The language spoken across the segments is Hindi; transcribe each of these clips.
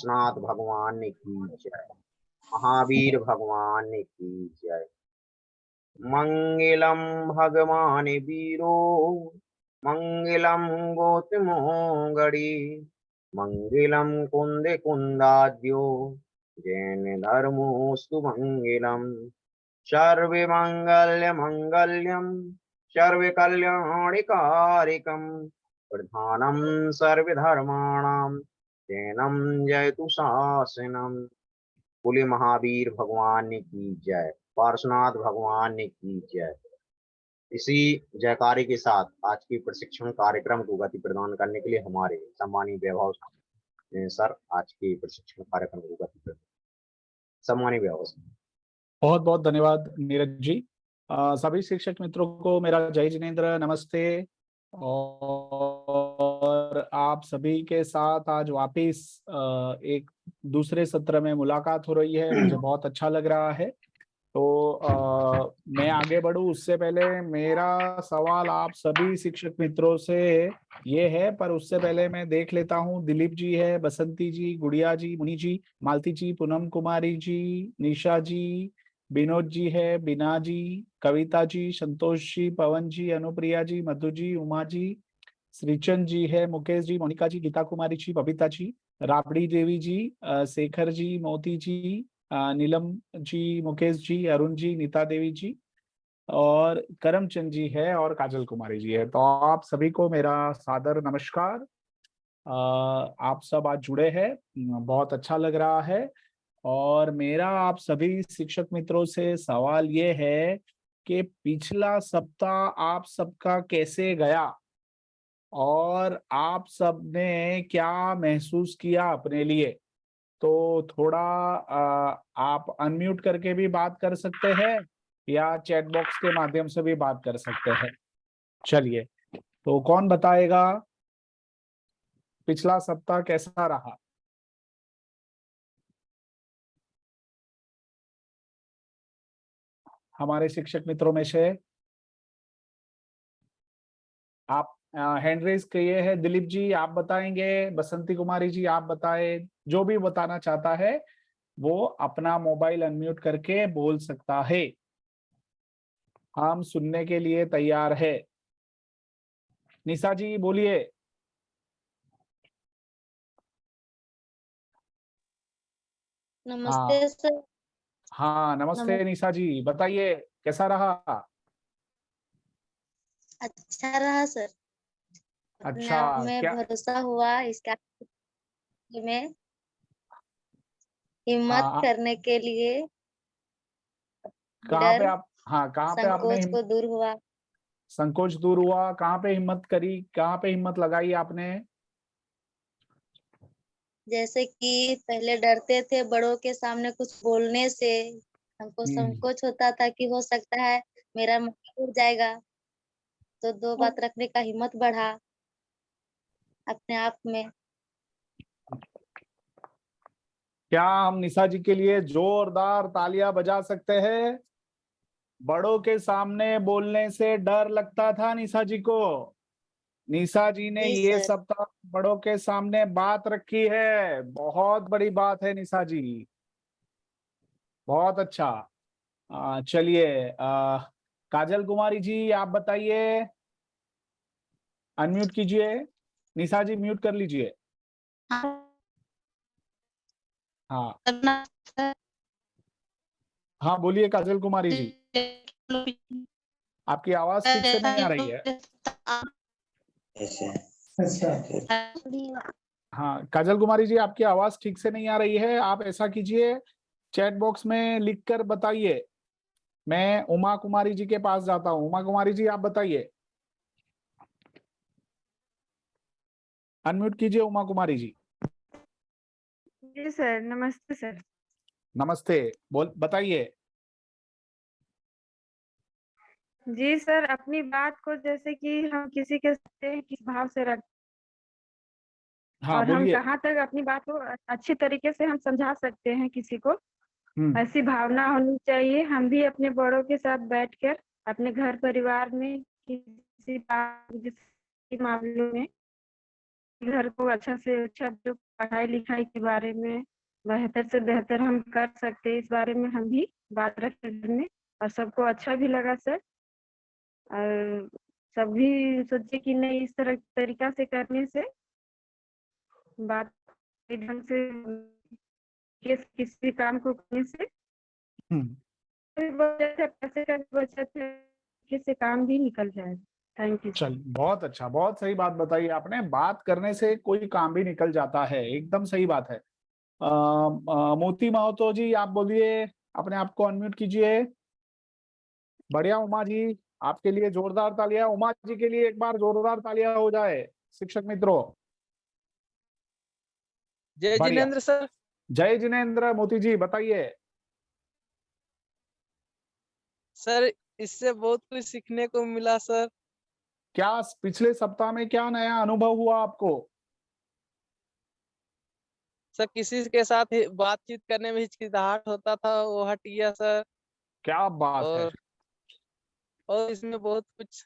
नाथ भगवान की जय। महावीर भगवान की जय। मंगलम भगवान वीरो मंगलम गौतमोगड़ी मंगलम कुंदे कुंदाद्यो जैन धर्मोस्तु मंगलम। सर्वे मंगल्य मंगल्यम सर्वे कल्याणिकारकम प्रधानम सर्व धर्माणाम जैनम जयतु शासनम। बोले महावीर भगवान की जय। पार्श्वनाथ भगवान की जय। इसी जयकारे के साथ आज के प्रशिक्षण कार्यक्रम को गति प्रदान करने के लिए हमारे सम्मानीय वैभव सर आज के प्रशिक्षण कार्यक्रम को गति प्रदान। सम्मानीय वैभव सर। बहुत बहुत धन्यवाद नीरज जी। सभी शिक्षक मित्रों को मेरा जय जिनेन्द्र, नमस्ते। और आप सभी के साथ आज वापिस एक दूसरे सत्र में मुलाकात हो रही है, मुझे बहुत अच्छा लग रहा है। तो मैं आगे बढ़ूं उससे पहले मेरा सवाल आप सभी शिक्षक मित्रों से ये है, पर उससे पहले मैं देख लेता हूँ। दिलीप जी है, बसंती जी, गुड़िया जी, मुनि जी, मालती जी, पूनम कुमारी जी, निशा जी, विनोद जी है, बीना जी, कविता जी, संतोष जी, पवन जी, अनुप्रिया जी, मधु जी, उमा जी, श्रीचंद जी है, मुकेश जी, मोनिका जी, गीता कुमारी जी, बबीता जी, राबड़ी देवी जी, शेखर जी, मोती जी, नीलम जी, मुकेश जी, अरुण जी, नीता देवी जी और करमचंद जी है और काजल कुमारी जी है। तो आप सभी को मेरा सादर नमस्कार। आप सब आज जुड़े हैं, बहुत अच्छा लग रहा है। और मेरा आप सभी शिक्षक मित्रों से सवाल ये है कि पिछला सप्ताह आप सबका कैसे गया और आप सबने क्या महसूस किया अपने लिए। तो थोड़ा आप अनम्यूट करके भी बात कर सकते हैं या चैट बॉक्स के माध्यम से भी बात कर सकते हैं। चलिए, तो कौन बताएगा पिछला सप्ताह कैसा रहा। हमारे शिक्षक मित्रों में से आप हैंड रेज किए हैं। दिलीप जी आप बताएंगे, बसंती कुमारी जी आप बताए, जो भी बताना चाहता है वो अपना मोबाइल अनम्यूट करके बोल सकता है। हम सुनने के लिए तैयार है। निशा जी बोलिए। हाँ नमस्ते सर। हाँ, नमस्ते निशा जी, बताइए कैसा रहा। अच्छा रहा सर। अपने अच्छा, आप में क्या। भरोसा हुआ, इसका में हिम्मत हाँ, करने के लिए कहाँ पे डर आप, हाँ कहाँ पे आपने संकोच को दूर हुआ। संकोच दूर हुआ, कहाँ पे हिम्मत करी, कहाँ पे हिम्मत लगाई आपने। जैसे कि पहले डरते थे बड़ों के सामने कुछ बोलने से, हमको हम्म। संकोच होता था कि हो सकता है मेरा मुंह उड़ जाएगा। तो दो बात रखने का हिम्मत बढ़ा अपने आप में। क्या हम निशा जी के लिए जोरदार तालियां बजा सकते हैं। बड़ों के सामने बोलने से डर लगता था निशा जी को। निशा जी ने जी ये सर। सप्ताह बड़ों के सामने बात रखी है, बहुत बड़ी बात है निशा जी, बहुत अच्छा। चलिए, काजल कुमारी जी आप बताइए, अनम्यूट कीजिए। निशा जी म्यूट कर लीजिए। हाँ हाँ, बोलिए काजल कुमारी जी, आपकी आवाज ठीक से नहीं आ रही है। हाँ काजल कुमारी जी, आपकी आवाज ठीक से नहीं आ रही है। आप ऐसा कीजिए, चैट बॉक्स में लिख कर बताइए। मैं उमा कुमारी जी के पास जाता हूँ। उमा कुमारी जी आप बताइए, अनम्यूट कीजिए उमा कुमारी जी। जी सर, नमस्ते सर। नमस्ते, बोल बताइए। जी सर, अपनी बात को जैसे कि हम किसी के साथ किस भाव से रख हाँ और हम बोलिए। कहाँ तक अपनी बात को अच्छी तरीके से हम समझा सकते हैं किसी को, हम्म। ऐसी भावना होनी चाहिए। हम भी अपने बड़ों के साथ बैठकर अपने घर परिवार में किसी बात किसी मामलों में घर को अच्छा से अच्छा जो पढ़ाई लिखाई के बारे में बेहतर से बेहतर हम कर सकते हैं, इस बारे में हम भी बात रखे घर में और सबको अच्छा भी लगा सर। और सभी सोचे कि नहीं, इस तरह तरीका से करने से बात सही ढंग से किसी काम को करने से हम्म, बचत है, पैसे का भी बचत है, से काम भी निकल जाए। थैंक यू चल सर। बहुत अच्छा, बहुत सही बात बताई आपने। बात करने से कोई काम भी निकल जाता है, एकदम सही बात है। मोती माहतो जी आप बोलिए, अपने आप को अनम्यूट कीजिए। बढ़िया उमा जी, आपके लिए जोरदार तालियां। उमा जी के लिए एक बार जोरदार तालियां हो जाए शिक्षक मित्रों। जय बढ़िया, जिनेंद्र सर। जय जिनेंद्र। मोती जी बताइए। सर इससे बहुत कुछ सीखने को मिला सर। क्या पिछले सप्ताह में क्या नया अनुभव हुआ आपको? सर किसी के साथ बातचीत करने में हिचकिचाहट होता था, वो हट गया सर। क्या बात है, और इसमें बहुत कुछ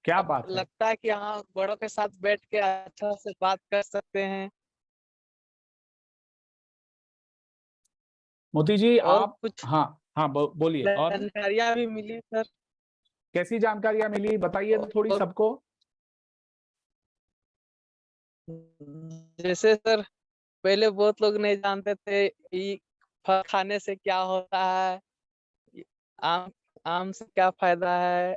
क्या अब बात है। लगता है कि हाँ बड़ों के साथ बैठ के अच्छा से बात कर सकते हैं। मोती जी और आप, कुछ हाँ हाँ बोलिए। और जानकारियां भी मिली सर। कैसी जानकारियां मिली बताइए तो थोड़ी और सबको। जैसे सर पहले बहुत लोग नहीं जानते थे कि फल खाने से क्या होता है, आम आम से क्या फायदा है,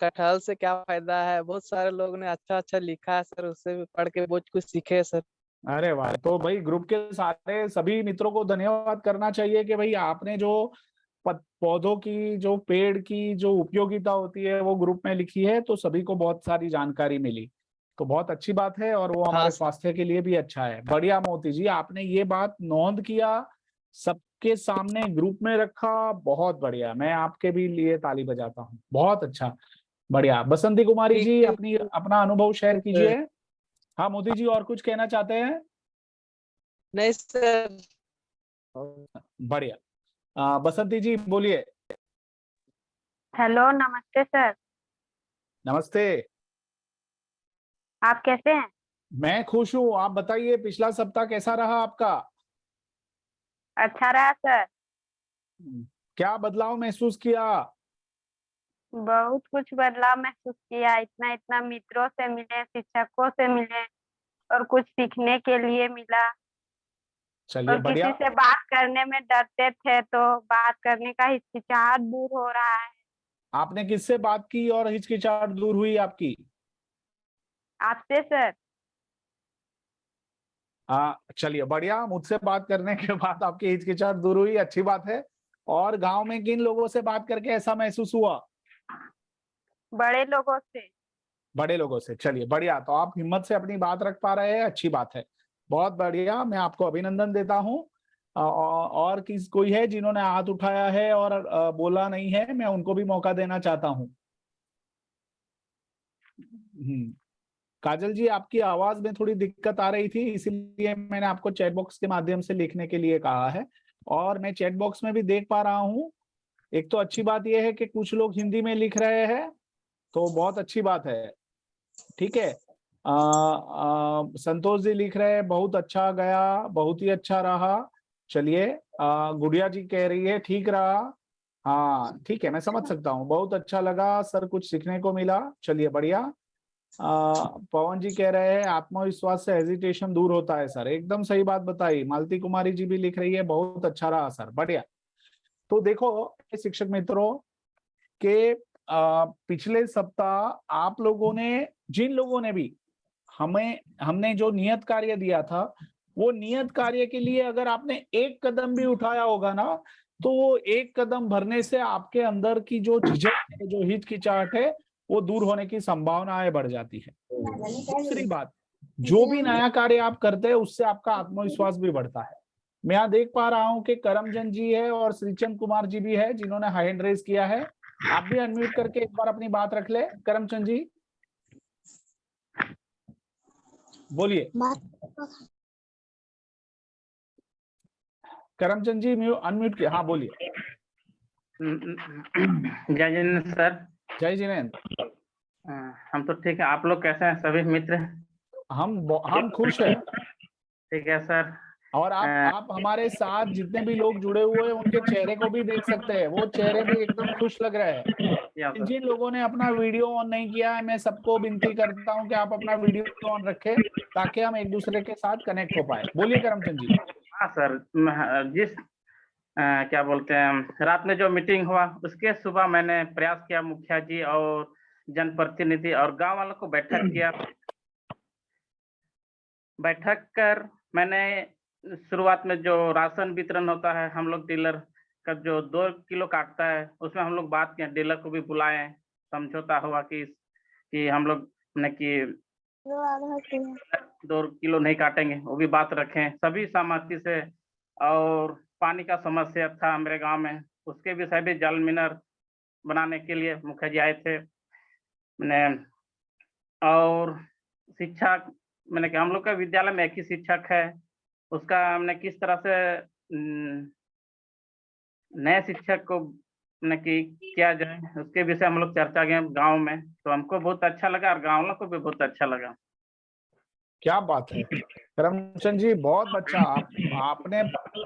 कटहल से क्या फायदा है। बहुत सारे लोग ने अच्छा अच्छा लिखा है सर, उससे भी पढ़ के बहुत कुछ सीखे सर। अरे वाह, तो भाई ग्रुप के सारे सभी मित्रों को धन्यवाद करना चाहिए कि भाई आपने जो पौधों की, जो पेड़ की जो उपयोगिता होती है वो ग्रुप में लिखी है, तो सभी को बहुत सारी जानकारी मिली। तो बहुत अच्छी बात है और वो हाँ हमारे स्वास्थ्य के लिए भी अच्छा है। बढ़िया मोती जी, आपने ये बात नोंद किया, सबके सामने ग्रुप में रखा, बहुत बढ़िया। मैं आपके भी लिए ताली बजाता हूँ, बहुत अच्छा। बढ़िया। बसंती कुमारी ठीक जी ठीक अपनी अपना अनुभव शेयर सर। कीजिए। हाँ मोदी जी, और कुछ कहना चाहते हैं? नहीं सर। बढ़िया। बसंती जी बोलिए। हेलो, नमस्ते सर। नमस्ते। आप कैसे हैं? मैं खुश हूँ, आप बताइए पिछला सप्ताह कैसा रहा आपका? अच्छा रहा सर। क्या बदलाव महसूस किया? बहुत कुछ बदलाव महसूस किया। इतना इतना मित्रों से मिले, शिक्षकों से मिले और कुछ सीखने के लिए मिला। चलिए और बढ़िया। किसी से बात करने में डरते थे तो बात करने का हिचकिचाहट दूर हो रहा है। आपने किससे बात की और हिचकिचाहट दूर हुई आपकी? आपसे सर। चलिए बढ़िया, मुझसे बात करने के बाद आपकी हिचकिचाहट दूर हुई, अच्छी बात है। और गांव में किन लोगों से बात करके ऐसा महसूस हुआ? बड़े लोगों से। बड़े लोगों से। चलिए बढ़िया, तो आप हिम्मत से अपनी बात रख पा रहे हैं, अच्छी बात है। बहुत बढ़िया, मैं आपको अभिनंदन देता हूँ। और किस कोई है जिन्होंने हाथ उठाया है और बोला नहीं है, मैं उनको भी मौका देना चाहता हूँ। काजल जी, आपकी आवाज में थोड़ी दिक्कत आ रही थी, इसीलिए मैंने आपको चैट बॉक्स के माध्यम से लिखने के लिए कहा है। और मैं चैट बॉक्स में भी देख पा रहा हूँ। एक तो अच्छी बात यह है कि कुछ लोग हिंदी में लिख रहे हैं, तो बहुत अच्छी बात है। ठीक है। संतोष जी लिख रहे हैं बहुत अच्छा गया, बहुत ही अच्छा रहा। चलिए, गुड़िया जी कह रही है ठीक रहा। हाँ ठीक है, मैं समझ सकता हूँ, बहुत अच्छा लगा सर, कुछ सीखने को मिला। चलिए बढ़िया। पवन जी कह रहे हैं आत्मविश्वास से हेजिटेशन दूर होता है सर, एकदम सही बात बताई। मालती कुमारी जी भी लिख रही है बहुत अच्छा रहा सर, बढ़िया। तो देखो शिक्षक मित्रों के पिछले सप्ताह आप लोगों ने, जिन लोगों ने भी हमने जो नियत कार्य दिया था, वो नियत कार्य के लिए अगर आपने एक कदम भी उठाया होगा ना, तो वो एक कदम भरने से आपके अंदर की जो झिझक है, जो हिचकिचाहट है, वो दूर होने की संभावनाएं बढ़ जाती है। दूसरी बात, जो भी नया कार्य आप करते हैं उससे आपका आत्मविश्वास भी बढ़ता है। मैं यहाँ देख पा रहा हूँ कि करमचंद जी है और श्रीचंद कुमार जी भी है जिन्होंने हैंड रेज किया है। आप भी अनम्यूट करके एक बार अपनी बात रख ले। करमचंद जी बोलिए। करमचंद जी अनम्यूट किया, हाँ बोलिए। जय जिनेंद्र सर। जय जिनेंद्र। हम तो ठीक है, आप लोग कैसे हैं सभी मित्र? हम खुश हैं। ठीक है सर। और आप हमारे साथ जितने भी लोग जुड़े हुए हैं उनके चेहरे को भी देख सकते हैं, वो चेहरे भी एकदम खुश लग रहे हैं। या सर। जिन लोगों ने अपना वीडियो ऑन नहीं किया है, मैं सबको विनती करता हूं कि आप अपना वीडियो ऑन रखें ताकि हम एक दूसरे के साथ कनेक्ट हो पाए। बोलिए करमचंद जी। हाँ सर, जिस क्या बोलते हैं, रात में जो मीटिंग हुआ उसके सुबह मैंने प्रयास किया, मुखिया जी और जनप्रतिनिधि और गांव वालों को बैठक किया। बैठक कर मैंने शुरुआत में जो राशन वितरण होता है, हम लोग डीलर का जो 2 किलो काटता है, उसमें हम लोग बात किया, डीलर को भी बुलाए, समझौता हुआ कि हम लोग ने कि 2 किलो नहीं काटेंगे, वो भी बात रखें सभी सहमति से। और पानी का समस्या था मेरे गांव में, उसके विषय भी जल मिनर बनाने के लिए मुखिया जी आए थे। मैंने और शिक्षा, मैंने कहा हम लोग का विद्यालय में एक ही शिक्षक है, उसका हमने किस तरह से नए शिक्षक को मैंने कि किया जाए, उसके विषय हम लोग चर्चा किए गांव में, तो हमको बहुत अच्छा लगा और गांव वालों को भी बहुत अच्छा लगा। क्या बात है करमचंद जी, बहुत अच्छा। आपने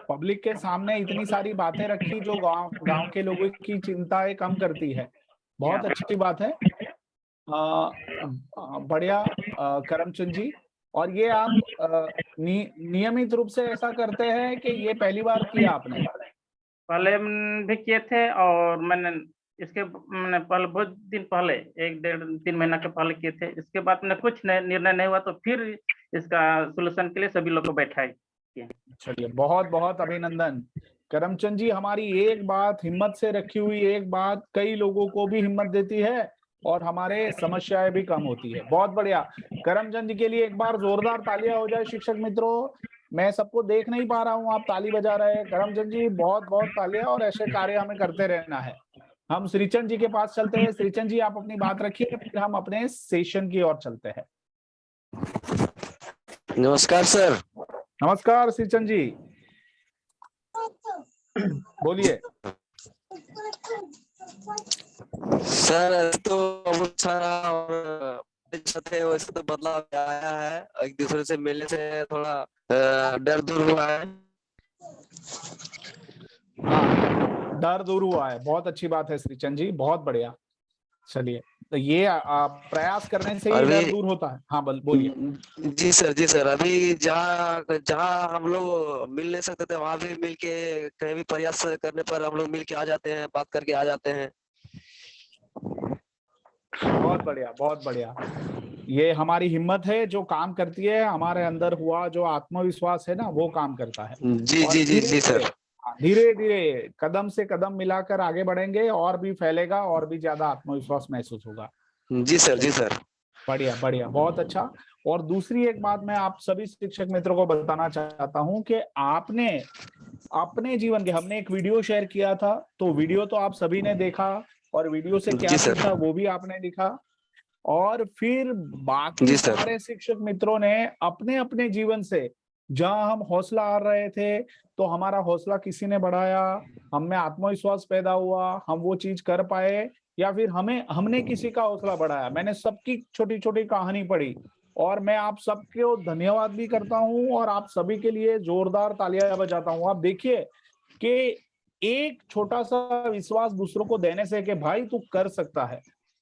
पब्लिक के सामने इतनी सारी बातें रखी जो गांव के लोगों की चिंताएं कम करती है। बहुत अच्छी बात है। बढ़िया करमचंद जी। और ये आप नियमित रूप से ऐसा करते हैं कि ये पहली बार किया आपने? पहले भी किए थे और मैंने मैंने पहले बहुत दिन पहले 1-1.5-3 महीना के पहले किए थे। इसके बाद मैंने कुछ निर्णय नहीं हुआ तो फिर इसका सॉल्यूशन के लिए सभी लोग को बैठाए। चलिए, बहुत बहुत अभिनंदन करमचंद जी। हमारी एक बात हिम्मत से रखी हुई एक बात कई लोगों को भी हिम्मत देती है और हमारे समस्याएं भी कम होती है। बहुत बढ़िया। करमचंद जी के लिए एक बार जोरदार तालियां हो जाए शिक्षक मित्रों। मैं सबको देख नहीं पा रहा हूं, आप ताली बजा रहे हैं। करमचंद जी बहुत बहुत तालियां, और ऐसे कार्य हमें करते रहना है। हम श्रीचंद जी के पास चलते हैं। श्रीचंद जी आप अपनी बात रखिए, फिर हम अपने सेशन की ओर चलते हैं। नमस्कार सर। नमस्कार श्रीचंद जी, बोलिए। सर तो बहुत सारा और वैसे तो बदलाव आया है, एक दूसरे से मिलने से थोड़ा डर दूर हुआ है। हाँ, डर दूर हुआ है, बहुत अच्छी बात है श्रीचंद जी, बहुत बढ़िया। चलिए, तो ये प्रयास करने से ही डर दूर होता है। हाँ बोलिए। जी सर, अभी जहाँ हम लोग मिल नहीं सकते थे वहां भी मिल के कहीं भी प्रयास करने पर हम लोग मिल के आ जाते हैं, बात करके आ जाते हैं। बहुत बढ़िया, बहुत बढ़िया। ये हमारी हिम्मत है जो काम करती है, हमारे अंदर हुआ जो आत्मविश्वास है ना, वो काम करता है। जी सर। धीरे धीरे कदम से कदम मिलाकर आगे बढ़ेंगे और भी फैलेगा और भी ज्यादा आत्मविश्वास महसूस होगा। जी सर। बढ़िया बढ़िया, बहुत अच्छा। और दूसरी एक बात मैं आप सभी शिक्षक मित्रों को बताना चाहता हूं कि आपने अपने जीवन के, हमने एक वीडियो शेयर किया था, तो वीडियो तो आप सभी ने देखा और वीडियो से क्या सीखा वो भी आपने लिखा। और फिर बाकी सारे शिक्षक मित्रों ने अपने अपने जीवन से, जहां हम हौसला हार रहे थे तो हमारा हौसला किसी ने बढ़ाया, हमें आत्मविश्वास पैदा हुआ, हम वो चीज कर पाए, या फिर हमने किसी का हौसला बढ़ाया। मैंने सबकी छोटी छोटी कहानी पढ़ी और मैं आप सबको धन्यवाद भी करता हूं और आप सभी के लिए जोरदार तालियां बजाता हूं। आप देखिए कि एक छोटा सा विश्वास दूसरों को देने से कि भाई तू कर सकता है,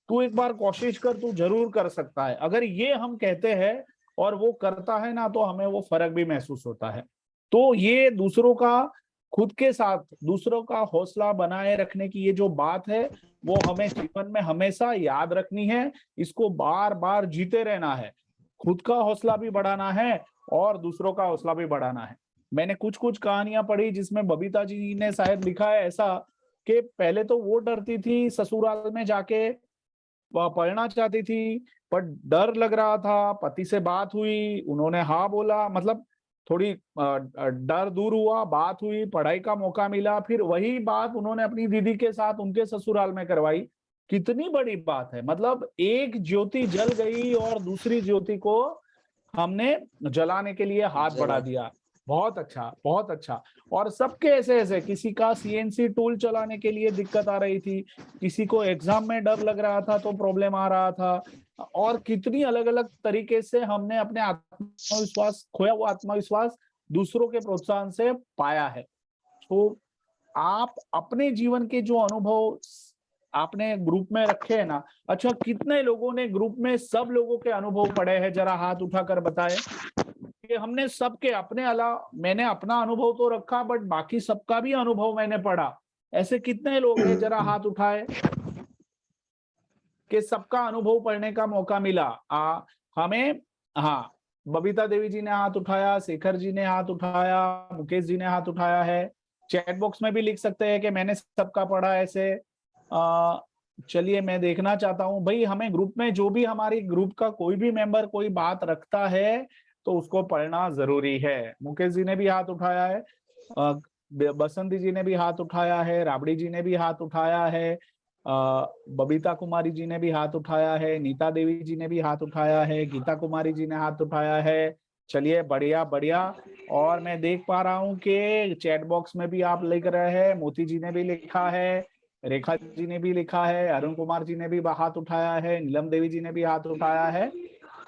तू एक बार कोशिश कर, तू जरूर कर सकता है, अगर ये हम कहते हैं और वो करता है ना, तो हमें वो फर्क भी महसूस होता है। तो ये दूसरों का, खुद के साथ दूसरों का हौसला बनाए रखने की ये जो बात है, वो हमें जीवन में हमेशा याद रखनी है, इसको बार बार जीते रहना है। खुद का हौसला भी बढ़ाना है और दूसरों का हौसला भी बढ़ाना है। मैंने कुछ कहानियां पढ़ी जिसमें बबीता जी ने शायद लिखा है ऐसा कि पहले तो वो डरती थी, ससुराल में जाके पढ़ना चाहती थी, पर डर लग रहा था। पति से बात हुई, उन्होंने हाँ बोला, मतलब थोड़ी डर दूर हुआ, बात हुई, पढ़ाई का मौका मिला, फिर वही बात उन्होंने अपनी दीदी के साथ उनके ससुराल में करवाई। कितनी बड़ी बात है, मतलब एक ज्योति जल गई और दूसरी ज्योति को हमने जलाने के लिए हाथ बढ़ा दिया। बहुत अच्छा, बहुत अच्छा। और सबके ऐसे ऐसे, किसी का सीएनसी टूल चलाने के लिए दिक्कत आ रही थी, किसी को एग्जाम में डर लग रहा था तो प्रॉब्लम आ रहा था, और कितनी अलग अलग तरीके से हमने अपने आत्मविश्वास, खोया हुआ आत्मविश्वास दूसरों के प्रोत्साहन से पाया है। तो आप अपने जीवन के जो अनुभव आपने ग्रुप में रखे हैं ना, अच्छा कितने लोगों ने ग्रुप में सब लोगों के अनुभव पढ़े हैं, जरा हाथ उठाकर बताएं। कि हमने सबके अपने अलावा, मैंने अपना अनुभव तो रखा बट बाकी सबका भी अनुभव मैंने पढ़ा, ऐसे कितने लोग हैं, जरा हाथ उठाए कि सबका अनुभव पढ़ने का मौका मिला हमें। हाँ, बबीता देवी जी ने हाथ उठाया, शेखर जी ने हाथ उठाया, मुकेश जी ने हाथ उठाया है। चैट बॉक्स में भी लिख सकते हैं कि मैंने सबका पढ़ा ऐसे। चलिए मैं देखना चाहता हूं भाई, हमें ग्रुप में जो भी हमारी ग्रुप का कोई भी मेंबर कोई बात रखता है तो उसको पढ़ना जरूरी है। मुकेश जी ने भी हाथ उठाया है, बसंती जी ने भी हाथ उठाया है, राबड़ी जी ने भी हाथ उठाया है, बबीता कुमारी जी ने भी हाथ उठाया है, नीता देवी जी ने भी हाथ उठाया है, गीता कुमारी जी ने हाथ उठाया है। चलिए बढ़िया बढ़िया। और मैं देख पा रहा हूँ कि चैट बॉक्स में भी आप लिख रहे हैं, मोती जी ने भी लिखा है, रेखा जी ने भी लिखा है, अरुण कुमार जी ने भी हाथ उठाया है, नीलम देवी जी ने भी हाथ उठाया है।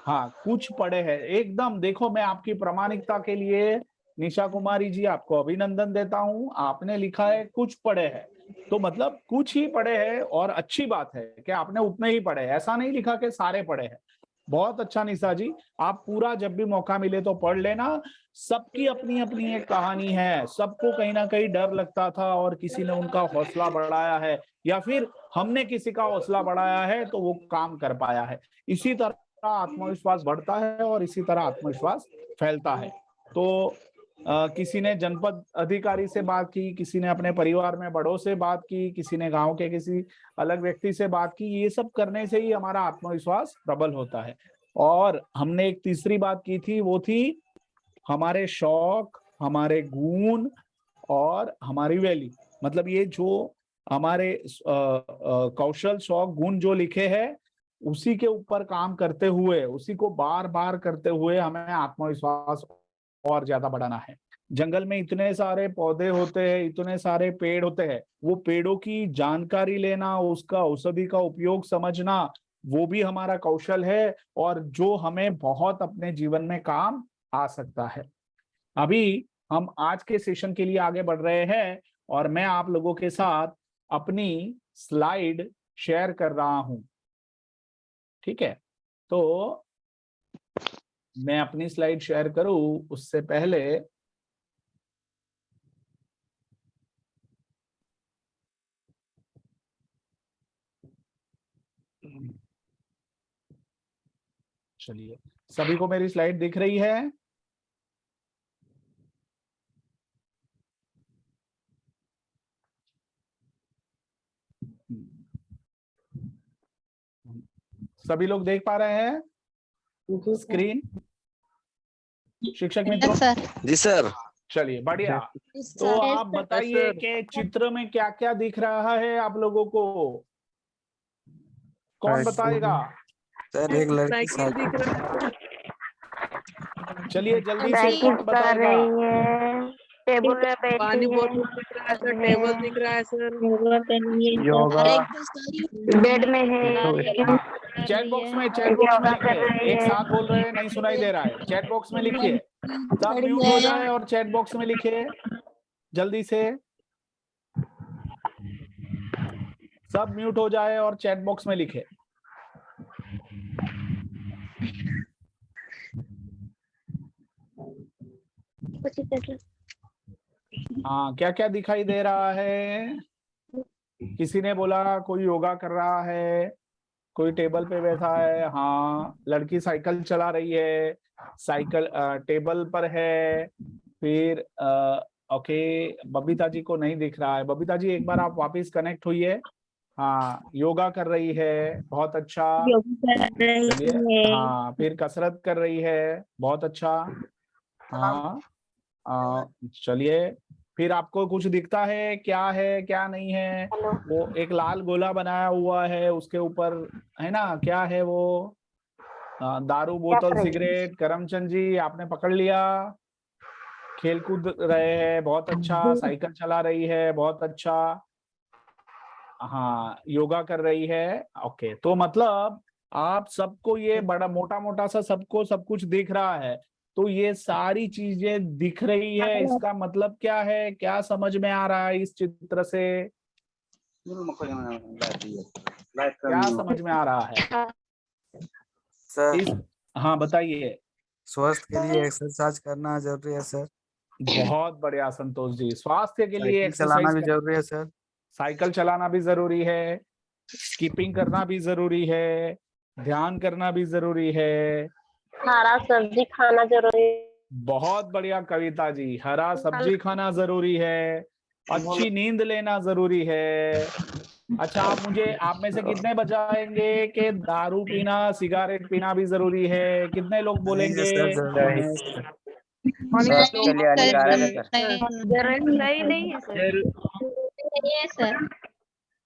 हाँ, कुछ पढ़े हैं एकदम। देखो, मैं आपकी प्रामाणिकता के लिए निशा कुमारी जी आपको अभिनंदन देता हूँ, आपने लिखा है कुछ पढ़े हैं, तो मतलब कुछ ही पढ़े हैं, और अच्छी बात है कि आपने उतने ही पढ़े हैं, ऐसा नहीं लिखा कि सारे पढ़े हैं। बहुत अच्छा निशा जी, आप पूरा जब भी मौका मिले तो पढ़ लेना। सबकी अपनी अपनी एक कहानी है, सबको कहीं ना कहीं डर लगता था और किसी ने उनका हौसला बढ़ाया है, या फिर हमने किसी का हौसला बढ़ाया है तो वो काम कर पाया है। इसी तरह आत्मविश्वास बढ़ता है और इसी तरह आत्मविश्वास फैलता है। तो किसी ने जनपद अधिकारी से बात की, किसी ने अपने परिवार में बड़ों से बात की, किसी ने गांव के किसी अलग व्यक्ति से बात की। ये सब करने से ही हमारा आत्मविश्वास प्रबल होता है। और हमने एक तीसरी बात की थी, वो थी हमारे शौक, हमारे गुण और हमारी वैल्यू। मतलब ये जो हमारे कौशल, शौक, गुण जो लिखे हैं, उसी के ऊपर काम करते हुए, उसी को बार बार करते हुए हमें आत्मविश्वास और ज्यादा बढ़ाना है। जंगल में इतने सारे पौधे होते हैं, इतने सारे पेड़ होते हैं, वो पेड़ों की जानकारी लेना, उसका औषधि का उपयोग समझना, वो भी हमारा कौशल है, और जो हमें बहुत अपने जीवन में काम आ सकता है। अभी हम आज के सेशन के लिए आगे बढ़ रहे हैं, और मैं आप लोगों के साथ अपनी स्लाइड शेयर कर रहा हूं। ठीक है, तो मैं अपनी स्लाइड शेयर करूं उससे पहले चलिए, सभी को मेरी स्लाइड दिख रही है? सभी लोग देख पा रहे हैं स्क्रीन? शिक्षक मित्रों? जी सर। चलिए बढ़िया। तो आप बताइए कि चित्र में क्या क्या दिख रहा है आप लोगों को? कौन बताएगा? सर एक लड़की साइकिल दिख रहा है, चलिए जल्दी से, कौन बताएगा? टेबल में बैठी पानी है, बोतल दिख रहा है सर, टेबल दिख रहा है सर, योगा बेड में है, चैट बॉक्स में लिखिए। एक साथ बोल रहे हैं, नहीं सुनाई दे रहा है। चैट बॉक्स में लिखिए, सब म्यूट हो जाए और चैट बॉक्स में लिखिए जल्दी से। सब म्यूट हो जाए और चैट बॉक्स में लिखे। हाँ, क्या क्या दिखाई दे रहा है? किसी ने बोला कोई योगा कर रहा है, कोई टेबल पे बैठा है। हाँ, लड़की साइकिल चला रही है, साइकिल टेबल पर है। फिर ओके, बबीता जी को नहीं दिख रहा है। बबीता जी एक बार आप वापस कनेक्ट हुई। हाँ, योगा कर रही है, बहुत अच्छा। चलिए, हाँ, फिर कसरत कर रही है, बहुत अच्छा। हाँ, चलिए, फिर आपको कुछ दिखता है क्या नहीं है? वो एक लाल गोला बनाया हुआ है, उसके ऊपर है ना, क्या है वो? दारू बोतल, सिगरेट। करमचंद जी आपने पकड़ लिया? खेल कूद रहे हैं, बहुत अच्छा। साइकिल चला रही है, बहुत अच्छा। हाँ, योगा कर रही है। ओके, तो मतलब आप सबको ये बड़ा मोटा मोटा सा सबको सब कुछ दिख रहा है, तो ये सारी चीजें दिख रही है, इसका मतलब क्या है? क्या समझ में आ रहा है इस चित्र से? क्या समझ में आ रहा है सर इस? हाँ बताइए। स्वास्थ्य के लिए एक्सरसाइज करना जरूरी है सर। बहुत बढ़िया संतोष जी, स्वास्थ्य के लिए साइकिल चलाना एक्सरसाइज भी जरूरी है सर। साइकिल चलाना भी जरूरी है, स्किपिंग करना भी जरूरी है, ध्यान करना भी जरूरी है। हरा सब्जी खाना जरूरी है। बहुत बढ़िया कविता जी, हरा सब्जी खाना जरूरी है, अच्छी नींद लेना जरूरी है। अच्छा, आप में से कितने बजाएंगे कि दारू पीना सिगारेट पीना भी जरूरी है? कितने लोग नहीं है बोलेंगे? सर, जरूरी नहीं है सर। स्वास्थ्य के लिए हानिकारक है सर। सही नहीं है सर। नहीं है सर।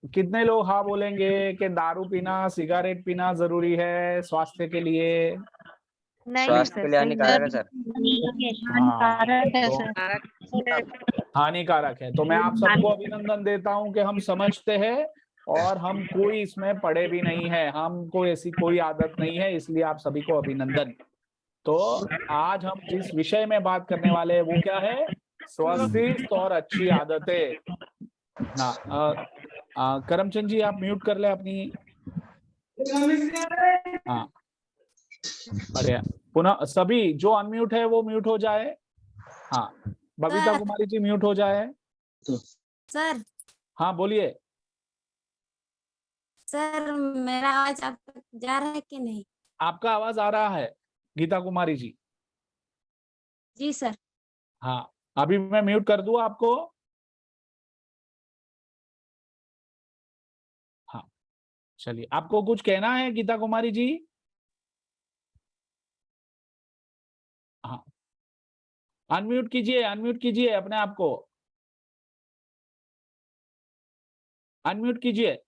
कितने लोग हाँ बोलेंगे कि दारू पीना सिगारेट पीना जरूरी है स्वास्थ्य के लिए? स्वास्थ्य के लिए हानिकारक है सर। हानिकारक है तो सर। हानिकारक है, तो मैं आप सबको अभिनंदन देता हूं कि हम समझते हैं और हम कोई इसमें पड़े भी नहीं है, हमको ऐसी कोई आदत नहीं है, इसलिए आप सभी को अभिनंदन। तो आज हम जिस विषय में बात करने वाले हैं वो क्या है? स्वस्थ और अच्छी आदतें ना। करमचंद जी आप म्यूट कर ले अपनी। हाँ बढ़िया, पुनः सभी जो अनम्यूट है वो म्यूट हो जाए। हाँ, बबीता कुमारी जी म्यूट हो जाए। सर हाँ बोलिए। सर मेरा आवाज आप तक जा रहा है कि नहीं? आपका आवाज आ रहा है गीता कुमारी जी। जी सर। हाँ, अभी मैं म्यूट कर दूं आपको? हाँ चलिए, आपको कुछ कहना है गीता कुमारी जी? हाँ, अनम्यूट कीजिए अपने आप को, अनम्यूट कीजिए।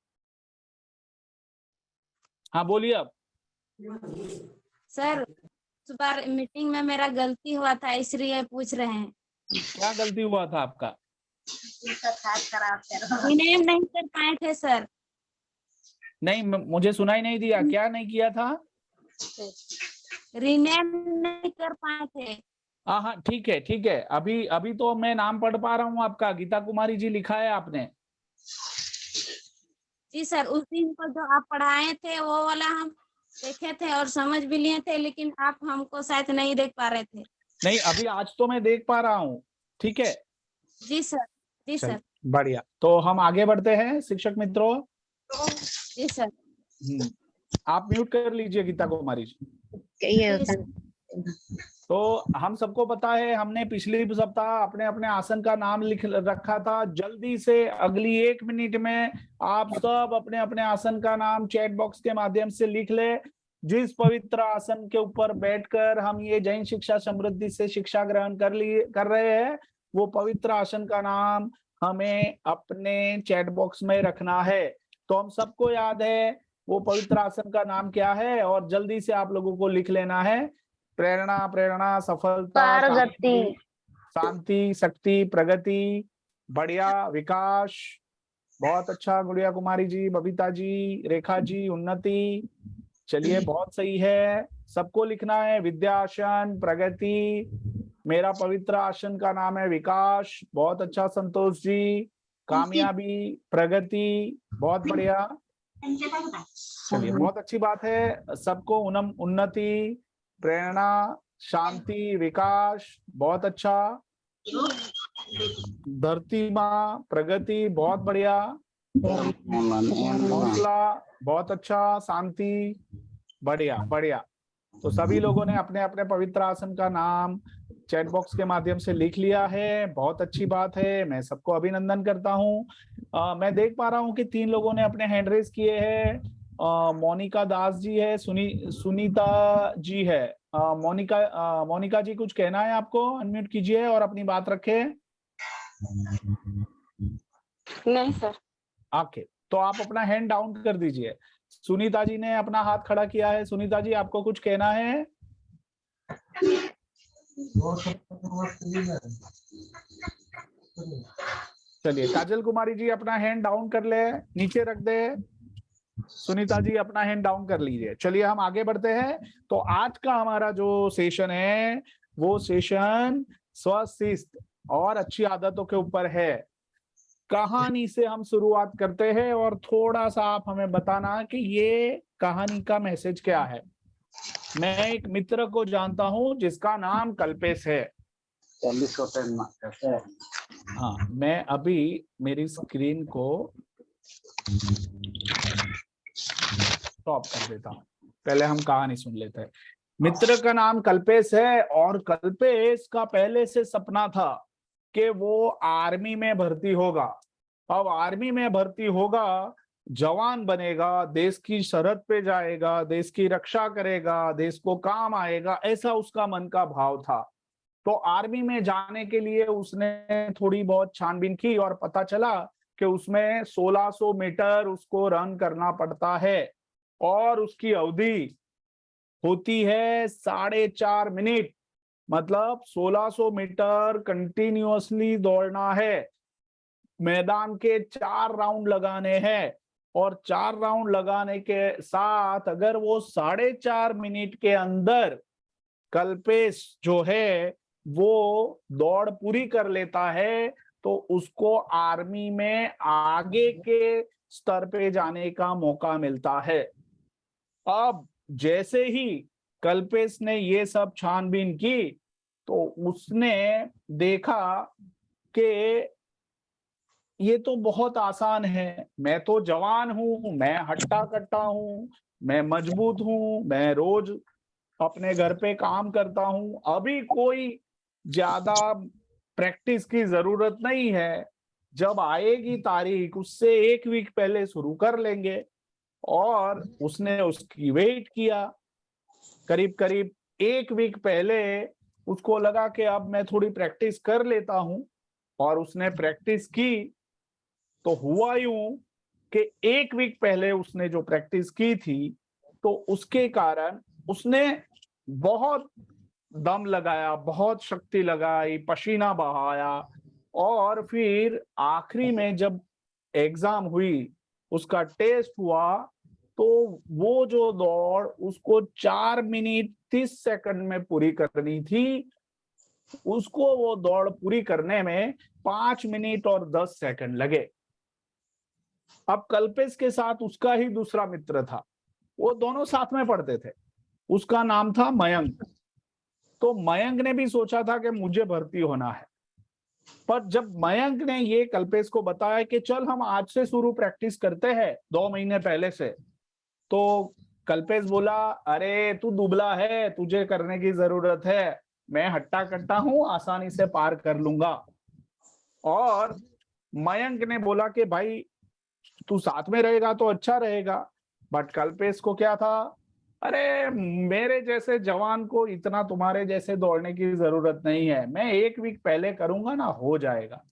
हाँ बोलिए अब। सर सुबह मीटिंग में मेरा गलती हुआ था, इसलिए पूछ रहे हैं। क्या गलती हुआ था आपका? रिनेम नहीं कर पाए थे सर। नहीं, मुझे सुनाई नहीं दिया, क्या नहीं किया था? रिनेम नहीं कर पाए थे। हाँ हाँ ठीक है, अभी तो मैं नाम पढ़ पा रहा हूँ आपका, गीता कुमारी जी लिखा है आपने। जी सर, उस दिन को जो आप पढ़ाए थे वो वाला हम देखे थे और समझ भी लिए थे, लेकिन आप हमको शायद नहीं देख पा रहे थे। नहीं, अभी आज तो मैं देख पा रहा हूँ, ठीक है। जी सर। जी सर। बढ़िया, तो हम आगे बढ़ते हैं शिक्षक मित्रों। जी सर। आप म्यूट कर लीजिए गीता कुमारी जी। जी सर। तो हम सबको पता है, हमने पिछले सप्ताह अपने अपने आसन का नाम लिख रखा था। जल्दी से अगली 1 मिनट में आप सब अपने अपने आसन का नाम चैट बॉक्स के माध्यम से लिख ले। जिस पवित्र आसन के ऊपर बैठकर हम ये जैन शिक्षा समृद्धि से शिक्षा ग्रहण कर रहे हैं, वो पवित्र आसन का नाम हमें अपने चैट बॉक्स में रखना है। तो हम सबको याद है वो पवित्र आसन का नाम क्या है, और जल्दी से आप लोगों को लिख लेना है। प्रेरणा, सफलता, प्रगति, शांति, शक्ति, प्रगति, बढ़िया, विकास। बहुत अच्छा गुड़िया कुमारी जी, बबीता जी, रेखा जी, उन्नति। चलिए बहुत सही है, सबको लिखना है। विद्यासन, प्रगति, मेरा पवित्र आसन का नाम है विकास। बहुत अच्छा संतोष जी, कामयाबी, प्रगति, बहुत बढ़िया। चलिए बहुत अच्छी बात है, सबको उन्नति, प्रेरणा, शांति, विकास, बहुत अच्छा। धरती माँ, प्रगति, बहुत बढ़िया। हौसला, बहुत अच्छा। शांति, बढ़िया बढ़िया। तो सभी लोगों ने अपने अपने पवित्र आसन का नाम चैट बॉक्स के माध्यम से लिख लिया है, बहुत अच्छी बात है, मैं सबको अभिनंदन करता हूँ। मैं देख पा रहा हूँ कि 3 लोगों ने अपने हैंड रेज किए हैं। मोनिका दास जी है, सुनीता जी है। मोनिका जी कुछ कहना है आपको? अनम्यूट कीजिए और अपनी बात रखें। नहीं सर। ओके, तो आप अपना हैंड डाउन कर दीजिए। सुनीता जी ने अपना हाथ खड़ा किया है। सुनीता जी आपको कुछ कहना है? चलिए काजल कुमारी जी अपना हैंड डाउन कर ले, नीचे रख दे। सुनीता जी अपना हैंड डाउन कर लीजिए। चलिए हम आगे बढ़ते हैं। तो आज का हमारा जो सेशन है वो सेशन स्वशिस्त और अच्छी आदतों के ऊपर है। कहानी से हम शुरुआत करते हैं और थोड़ा सा आप हमें बताना कि ये कहानी का मैसेज क्या है। मैं एक मित्र को जानता हूं जिसका नाम कल्पेश है। हाँ, मैं अभी मेरी स्क्रीन को स्टॉप कर देता हूँ, पहले हम कहानी सुन लेते हैं। मित्र का नाम कल्पेश है और कल्पेश का पहले से सपना था कि वो आर्मी में भर्ती होगा। अब आर्मी में भर्ती होगा, जवान बनेगा, देश की सरहद पे जाएगा, देश की रक्षा करेगा, देश को काम आएगा, ऐसा उसका मन का भाव था। तो आर्मी में जाने के लिए उसने थोड़ी बहुत छानबीन की और पता चला कि उसमें 1600 मीटर उसको रन करना पड़ता है और उसकी अवधि होती है 4.5 मिनट। मतलब 1600 मीटर कंटिन्यूअसली दौड़ना है, मैदान के 4 राउंड लगाने हैं और 4 राउंड लगाने के साथ अगर वो 4.5 मिनट के अंदर कल्पेश जो है वो दौड़ पूरी कर लेता है तो उसको आर्मी में आगे के स्तर पे जाने का मौका मिलता है। अब जैसे ही कल्पेश ने ये सब छानबीन की तो उसने देखा कि ये तो बहुत आसान है, मैं तो जवान हूं, मैं हट्टा कट्टा हूं, मैं मजबूत हूं, मैं रोज अपने घर पे काम करता हूं, अभी कोई ज्यादा प्रैक्टिस की जरूरत नहीं है, जब आएगी तारीख उससे 1 वीक पहले शुरू कर लेंगे। और उसने उसकी वेट किया, करीब करीब 1 वीक पहले उसको लगा कि अब मैं थोड़ी प्रैक्टिस कर लेता हूं और उसने प्रैक्टिस की। तो हुआ यूं कि 1 वीक पहले उसने जो प्रैक्टिस की थी तो उसके कारण उसने बहुत दम लगाया, बहुत शक्ति लगाई, पसीना बहाया और फिर आखिरी में जब एग्जाम हुई, उसका टेस्ट हुआ, तो वो जो दौड़ उसको 4 मिनट 30 सेकंड में पूरी करनी थी, उसको वो दौड़ पूरी करने में 5 मिनट और 10 सेकंड लगे। अब कल्पेश के साथ उसका ही दूसरा मित्र था, वो दोनों साथ में पढ़ते थे, उसका नाम था मयंक। तो मयंक ने भी सोचा था कि मुझे भर्ती होना है, पर जब मयंक ने ये कल्पेश को बताया कि चल हम आज से शुरू प्रैक्टिस करते हैं 2 महीने पहले से, तो कल्पेश बोला अरे तू दुबला है, तुझे करने की जरूरत है, मैं हट्टा कट्टा हूं, आसानी से पार कर लूंगा। और मयंक ने बोला कि भाई तू साथ में रहेगा तो अच्छा रहेगा। बट कल्पेश को क्या था, अरे मेरे जैसे जवान को इतना तुम्हारे जैसे दौड़ने की जरूरत नहीं है, मैं 1 वीक पहले करूंगा ना, हो जाएगा।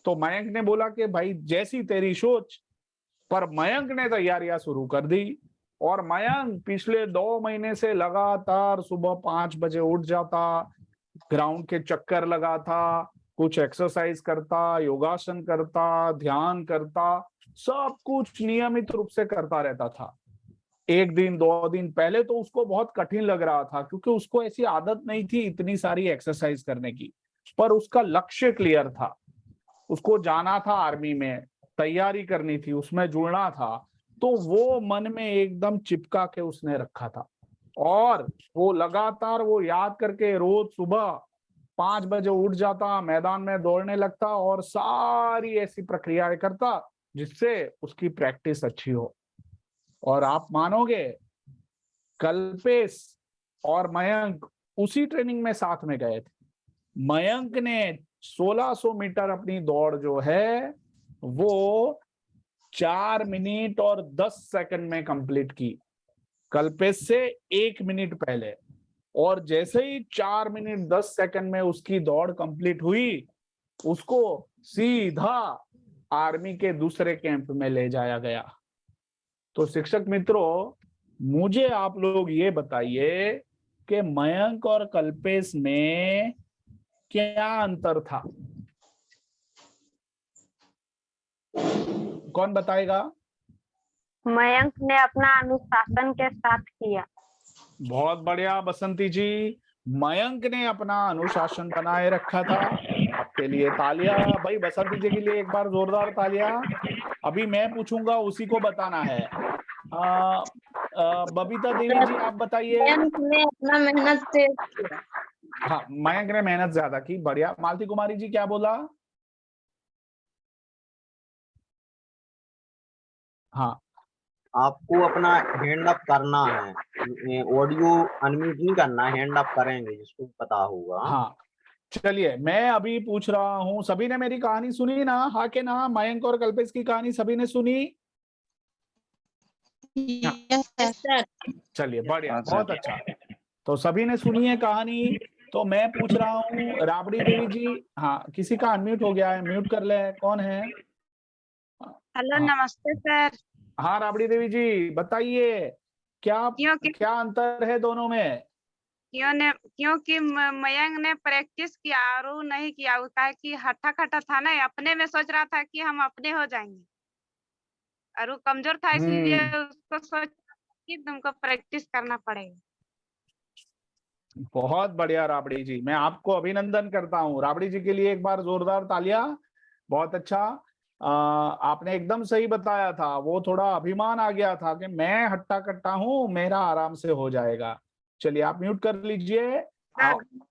तो मयंक ने बोला कि भाई जैसी तेरी सोच। पर मयंक ने तैयारियां शुरू कर दी और मयंक पिछले 2 महीने से लगातार सुबह 5 बजे उठ जाता, ग्राउंड के चक्कर लगाता, कुछ एक्सरसाइज करता, योगासन करता, ध्यान करता, सब कुछ नियमित रूप से करता रहता था। 1 दिन 2 दिन पहले तो उसको बहुत कठिन लग रहा था क्योंकि उसको ऐसी आदत नहीं थी इतनी सारी एक्सरसाइज करने की, पर उसका लक्ष्य क्लियर था, उसको जाना था आर्मी में, तैयारी करनी थी, उसमें जुड़ना था, तो वो मन में एकदम चिपका के उसने रखा था। और वो लगातार वो याद करके रोज सुबह 5 बजे उठ जाता, मैदान में दौड़ने लगता और सारी ऐसी प्रक्रियाएं करता जिससे उसकी प्रैक्टिस अच्छी हो। और आप मानोगे, कल्पेश और मयंक उसी ट्रेनिंग में साथ में गए थे। मयंक ने 1600 मीटर अपनी दौड़ जो है वो 4 मिनट और 10 सेकंड में कंप्लीट की, कल्पेश से 1 मिनट पहले। और जैसे ही 4 मिनट 10 सेकंड में उसकी दौड़ कंप्लीट हुई, उसको सीधा आर्मी के दूसरे कैंप में ले जाया गया। तो शिक्षक मित्रों, मुझे आप लोग ये बताइए कि मयंक और कल्पेश में क्या अंतर था? कौन बताएगा? मयंक ने अपना अनुशासन के साथ किया। बहुत बढ़िया बसंती जी, मयंक ने अपना अनुशासन बनाए रखा था। आपके लिए तालियां भाई, बसंती जी के लिए एक बार जोरदार तालियां। अभी मैं पूछूंगा, उसी को बताना है। बबीता देवी जी, आप बताइए। मयंक ने अपना मेहनत से किया। हाँ, मयंक ने मेहनत ज्यादा की, बढ़िया। मालती कुमारी जी क्या बोला? हाँ, आपको अपना हैंड अप करना है, ऑडियो अनम्यूट नहीं करना, हैंड अप करेंगे जिसको पता होगा। हाँ, चलिए मैं अभी पूछ रहा हूँ, सभी ने मेरी कहानी सुनी ना? हाँ के ना? मयंक और कल्पेश की कहानी सभी ने सुनी? चलिए बढ़िया, बहुत अच्छा। तो सभी ने सुनी है कहानी। तो मैं पूछ रहा हूँ राबड़ी देवी जी, हाँ किसी का अनम्यूट हो गया है, म्यूट कर ले, कौन है? हेलो, हाँ। नमस्ते सर। हाँ राबड़ी देवी जी बताइए, क्या अंतर है दोनों में? क्योंकि मयंक ने प्रैक्टिस किया और वो नहीं किया। वो कहा कि हट्टा खट्टा था ना, अपने में सोच रहा था कि हम अपने हो जाएंगे, और वो कमजोर था इसलिए उसको सोच कि तुमको प्रैक्टिस करना पड़ेगा। बहुत बढ़िया राबड़ी जी, मैं आपको अभिनंदन करता हूँ। राबड़ी जी के लिए एक बार जोरदार तालियां। बहुत अच्छा। आपने एकदम सही बताया था, वो थोड़ा अभिमान आ गया था कि मैं हट्टा कट्टा हूँ, मेरा आराम से हो जाएगा। चलिए आप म्यूट कर लीजिए।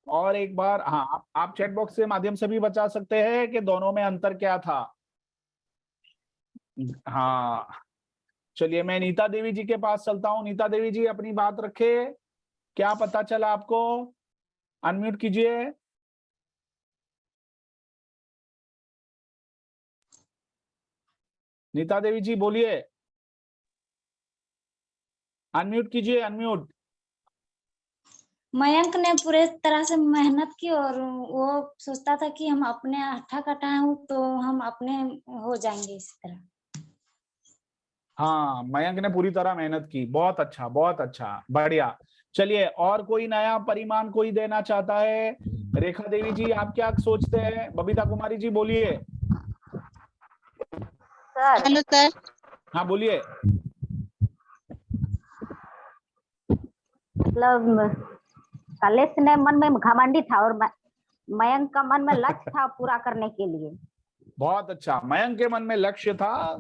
और एक बार हाँ, आप चैट बॉक्स के माध्यम से भी बता सकते हैं कि दोनों में अंतर क्या था। हाँ, चलिए मैं नीता देवी जी के पास चलता हूँ। नीता देवी जी अपनी बात रखे, क्या पता चला आपको? अनम्यूट कीजिए। नीता देवी जी बोलिए, अनम्यूट कीजिए, अनम्यूट। मयंक ने पूरे तरह से मेहनत की और वो सोचता था कि हम अपने हट्टा कट्टा हूँ तो हम अपने हो जाएंगे इस तरह। हाँ, मयंक ने पूरी तरह मेहनत की। बहुत अच्छा, बहुत अच्छा, बढ़िया। चलिए और कोई नया परिमाण कोई देना चाहता है? रेखा देवी जी आप क्या सोचते हैं? बबीता कुमारी जी बोलिए। Sir, hello sir. हाँ बोलिए। मतलब कलेश ने मन में घमंडी था और मयंक का मन में लक्ष्य था पूरा करने के लिए। बहुत अच्छा, मयंक के मन में लक्ष्य था,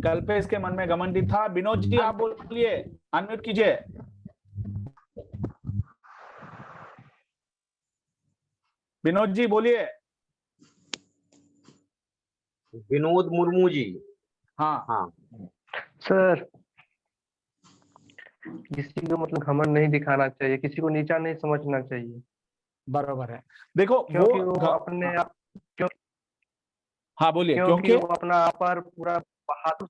कल्पेश के मन में घमंडी था। विनोद जी आप बोलिए, अनम्यूट कीजिए। विनोद जी बोलिए। विनोद मुर्मू जी। हाँ हाँ सर, किसी को मतलब घमंड नहीं दिखाना चाहिए, किसी को नीचा नहीं समझना चाहिए, बराबर है। देखो क्योंकि वो अपने आप हाँ बोलिए। क्योंकि वो अपना आप पर पूरा बहादुर,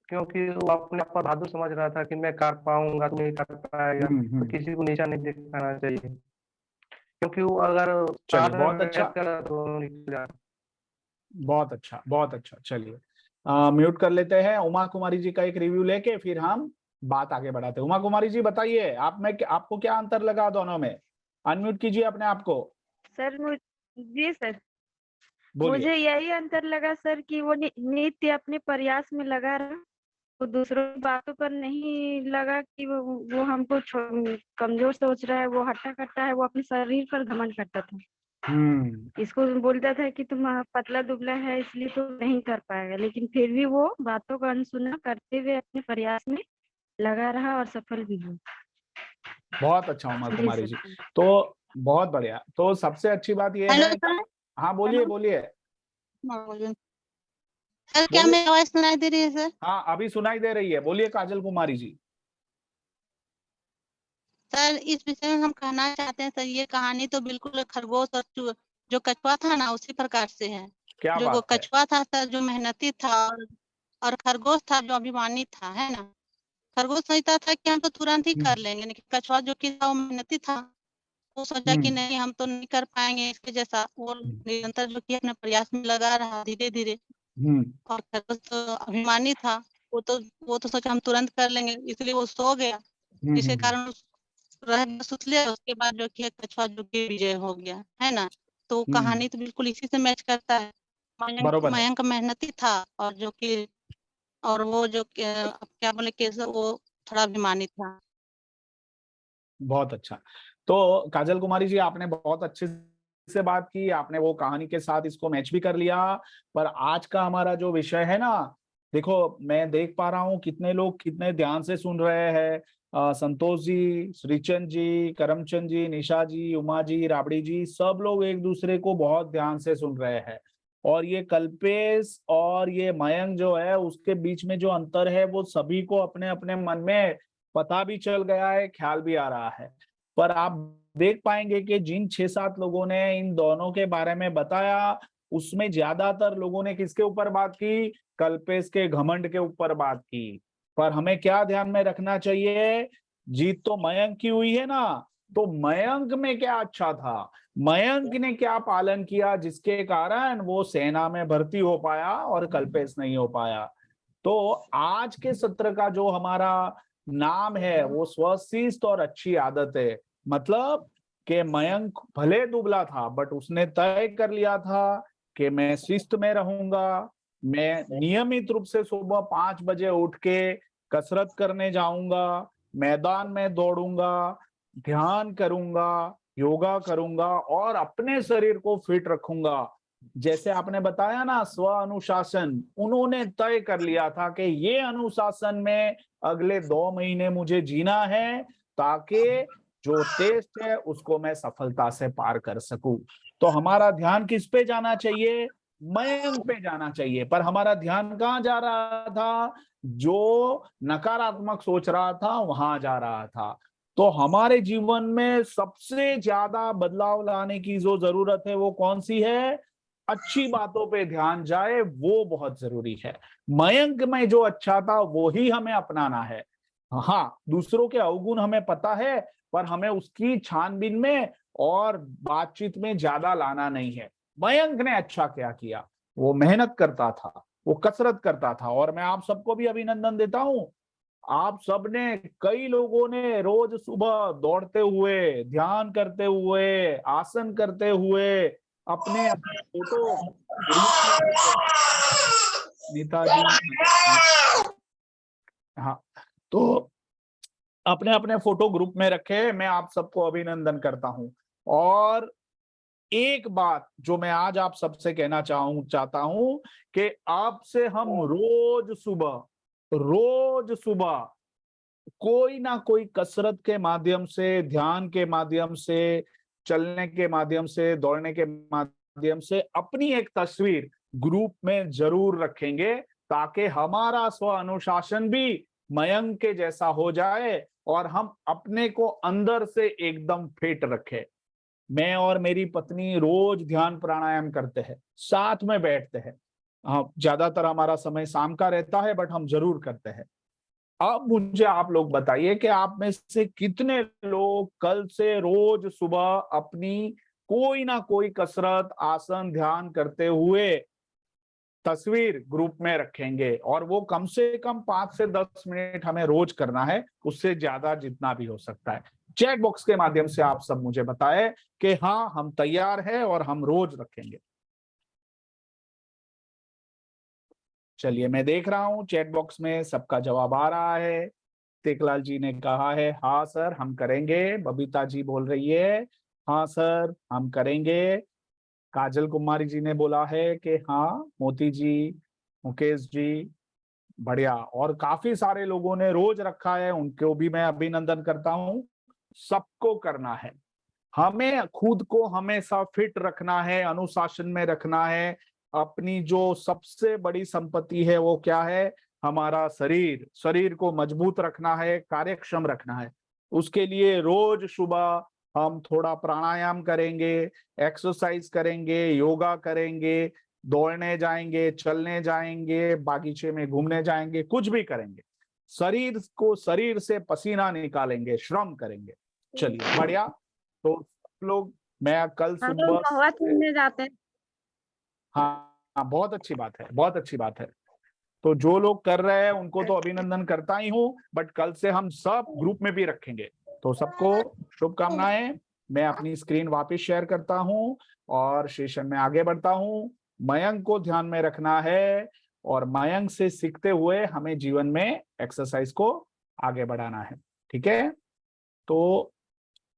क्योंकि वो अपने आप पर बहादुर समझ रहा था कि मैं कर पाऊंगा, तू नहीं कर पाएगा। तो किसी को नीचा नहीं दिखाना चाहिए, क्योंकि वो अगर चलिए बहुत अच्छा, तो निकल जाए। बहुत अच्छा, बहुत अच्छा। चलिए म्यूट कर लेते हैं। उमा कुमारी जी का एक रिव्यू लेके फिर हम बात आगे बढ़ाते हैं। उमा कुमारी जी बताइए, आपको क्या अंतर लगा दोनों में? अनम्यूट कीजिए अपने आप को। सर जी सर, बोलिए। मुझे यही अंतर लगा सर कि वो नित्य अपने प्रयास में लगा रहा, वो दूसरों की बातों पर नहीं लगा कि वो हमको कमजोर सोच रहा है, वो हट्टा कट्टा है, वो अपने शरीर पर घमंड करता था। इसको बोलता था कि तुम पतला दुबला है इसलिए तो नहीं कर पाएगा, लेकिन फिर भी वो बातों का अनसुना करते हुए अपने प्रयास में लगा रहा और सफल भी हुआ। बहुत अच्छा उमा कुमारी जी, तो बहुत बढ़िया। तो सबसे अच्छी बात यह है। हाँ बोलिए, बोलिए। सर क्या मेरी आवाज सुनाई दे रही है सर? हाँ अभी सुनाई दे रही है, बोलिए काजल कुमारी जी। सर इस विषय में हम कहना चाहते हैं सर, ये कहानी तो बिल्कुल खरगोश और जो कछुआ था ना उसी प्रकार से है। क्या जो बात है? कछुआ था सर जो मेहनती था, और खरगोश था जो अभिमानी था, है ना। खरगोश सोचता था कि हम तो तुरंत ही कर लेंगे, लेकिन कछुआ जो कि था वो मेहनती था, वो सोचा कि नहीं हम तो नहीं कर पाएंगे इसके जैसा। वो निरंतर जो कि अपने प्रयास में लगा रहा धीरे धीरे। और खरगोश तो अभिमानी था, वो तो सोचा हम तुरंत कर लेंगे, इसलिए वो सो गया, जिसके कारण रह गया सुतले, और उसके बाद जो कि कछुआ जो कि विजय हो गया, है ना। तो कहानी तो बिल्कुल इसी से मैच करता है। बरोबर है। मयंक मेहनती था, और जो कि और वो जो अब क्या बोले केशव, वो थोड़ा अभिमानी था। बहुत अच्छा। तो काजल कुमारी जी, आपने बहुत अच्छे से बात की, आपने वो कहानी के साथ इसको मैच भी कर लिया। पर आज का हमारा जो विषय है ना, देखो मैं देख पा रहा हूँ कितने लोग कितने ध्यान से सुन रहे हैं। संतोष जी, श्रीचंद जी, करमचंद जी, निशा जी, उमा जी, राबड़ी जी, सब लोग एक दूसरे को बहुत ध्यान से सुन रहे हैं। और ये कल्पेश और ये मयंक जो है, उसके बीच में जो अंतर है वो सभी को अपने अपने मन में पता भी चल गया है, ख्याल भी आ रहा है। पर आप देख पाएंगे कि जिन 6-7 लोगों ने इन दोनों के बारे में बताया, उसमें ज्यादातर लोगों ने किसके ऊपर बात की? कल्पेश के घमंड के ऊपर बात की। पर हमें क्या ध्यान में रखना चाहिए? जीत तो मयंक की हुई है ना, तो मयंक में क्या अच्छा था, मयंक ने क्या पालन किया जिसके कारण वो सेना में भर्ती हो पाया और कल्पेश नहीं हो पाया। तो आज के सत्र का जो हमारा नाम है वो स्वशिस्त और अच्छी आदत है। मतलब कि मयंक भले दुबला था, बट उसने तय कर लिया था कि मैं शिस्त में रहूंगा, मैं नियमित रूप से सुबह 5 बजे उठ के कसरत करने जाऊंगा, मैदान में दौड़ूंगा, ध्यान करूंगा, योगा करूंगा और अपने शरीर को फिट रखूंगा। जैसे आपने बताया ना, स्व अनुशासन, उन्होंने तय कर लिया था कि ये अनुशासन में अगले 2 महीने मुझे जीना है, ताकि जो टेस्ट है उसको मैं सफलता से पार कर सकूं। तो हमारा ध्यान किस पे जाना चाहिए? मयंक पे जाना चाहिए। पर हमारा ध्यान कहाँ जा रहा था? जो नकारात्मक सोच रहा था वहां जा रहा था। तो हमारे जीवन में सबसे ज्यादा बदलाव लाने की जो जरूरत है वो कौन सी है? अच्छी बातों पे ध्यान जाए, वो बहुत जरूरी है। मयंक में जो अच्छा था वो ही हमें अपनाना है। हाँ, दूसरों के अवगुण हमें पता है, पर हमें उसकी छानबीन में और बातचीत में ज्यादा लाना नहीं है। मयंक ने अच्छा क्या किया? वो मेहनत करता था, वो कसरत करता था। और मैं आप सबको भी अभिनंदन देता हूं। आप सबने, कई लोगों ने रोज सुबह दौड़ते हुए, ध्यान करते हुए, आसन करते हुए अपने अपने फोटो ग्रुप में रखे। नेताजी, हाँ, तो अपने अपने फोटो ग्रुप में रखे। मैं आप सबको अभिनंदन करता हूं। और एक बात जो मैं आज आप सबसे कहना चाहता हूं कि आपसे हम रोज सुबह कोई ना कोई कसरत के माध्यम से, ध्यान के माध्यम से, चलने के माध्यम से, दौड़ने के माध्यम से अपनी एक तस्वीर ग्रुप में जरूर रखेंगे, ताकि हमारा स्व अनुशासन भी मयंक के जैसा हो जाए और हम अपने को अंदर से एकदम फिट रखें। मैं और मेरी पत्नी रोज ध्यान प्राणायाम करते हैं, साथ में बैठते हैं। हाँ, ज्यादातर हमारा समय शाम का रहता है, बट हम जरूर करते हैं। अब मुझे आप लोग बताइए कि आप में से कितने लोग कल से रोज सुबह अपनी कोई ना कोई कसरत, आसन, ध्यान करते हुए तस्वीर ग्रुप में रखेंगे? और वो कम से कम 5 से 10 मिनट हमें रोज करना है, उससे ज्यादा जितना भी हो सकता है। चैट बॉक्स के माध्यम से आप सब मुझे बताएं कि हाँ, हम तैयार हैं और हम रोज रखेंगे। चलिए, मैं देख रहा हूं चैट बॉक्स में सबका जवाब आ रहा है। टेकलाल जी ने कहा है हाँ सर हम करेंगे। बबीता जी बोल रही है हाँ सर हम करेंगे। काजल कुमारी जी ने बोला है कि हाँ। मोती जी, मुकेश जी, बढ़िया। और काफी सारे लोगों ने रोज रखा है, उनको भी मैं अभिनंदन करता हूँ। सबको करना है, हमें खुद को हमेशा फिट रखना है, अनुशासन में रखना है। अपनी जो सबसे बड़ी संपत्ति है वो क्या है? हमारा शरीर। शरीर को मजबूत रखना है, कार्यक्षम रखना है। उसके लिए रोज सुबह हम थोड़ा प्राणायाम करेंगे, एक्सरसाइज करेंगे, योगा करेंगे, दौड़ने जाएंगे, चलने जाएंगे, बागीचे में घूमने जाएंगे, कुछ भी करेंगे। शरीर को, शरीर से पसीना निकालेंगे, श्रम करेंगे। चलिए, बढ़िया। तो लोग, मैं कल हम लोग सुबह महुआ चुनने जाते हैं। हाँ, बहुत अच्छी बात है, बहुत अच्छी बात है। तो जो लोग कर रहे हैं उनको तो अभिनंदन करता ही हूँ, बट कल से हम सब ग्रुप में भी रखेंगे। तो सबको शुभकामनाएं। मैं अपनी स्क्रीन वापस शेयर करता हूं और सेशन में आगे बढ़ता हूं। मयंक को ध्यान में रखना है और मयंक से सीखते हुए हमें जीवन में एक्सरसाइज को आगे बढ़ाना है। ठीक है, तो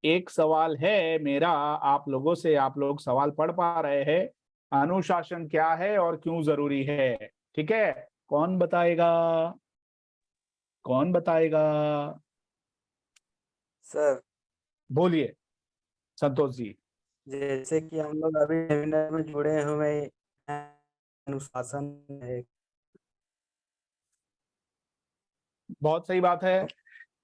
एक सवाल है मेरा आप लोगों से, आप लोग सवाल पढ़ पा रहे हैं, अनुशासन क्या है और क्यों जरूरी है? ठीक है, कौन बताएगा? कौन बताएगा? सर बोलिए संतोष जी। जैसे कि हम लोग अभी वेबिनार में जुड़े हुए हैं, अनुशासन है। बहुत सही बात है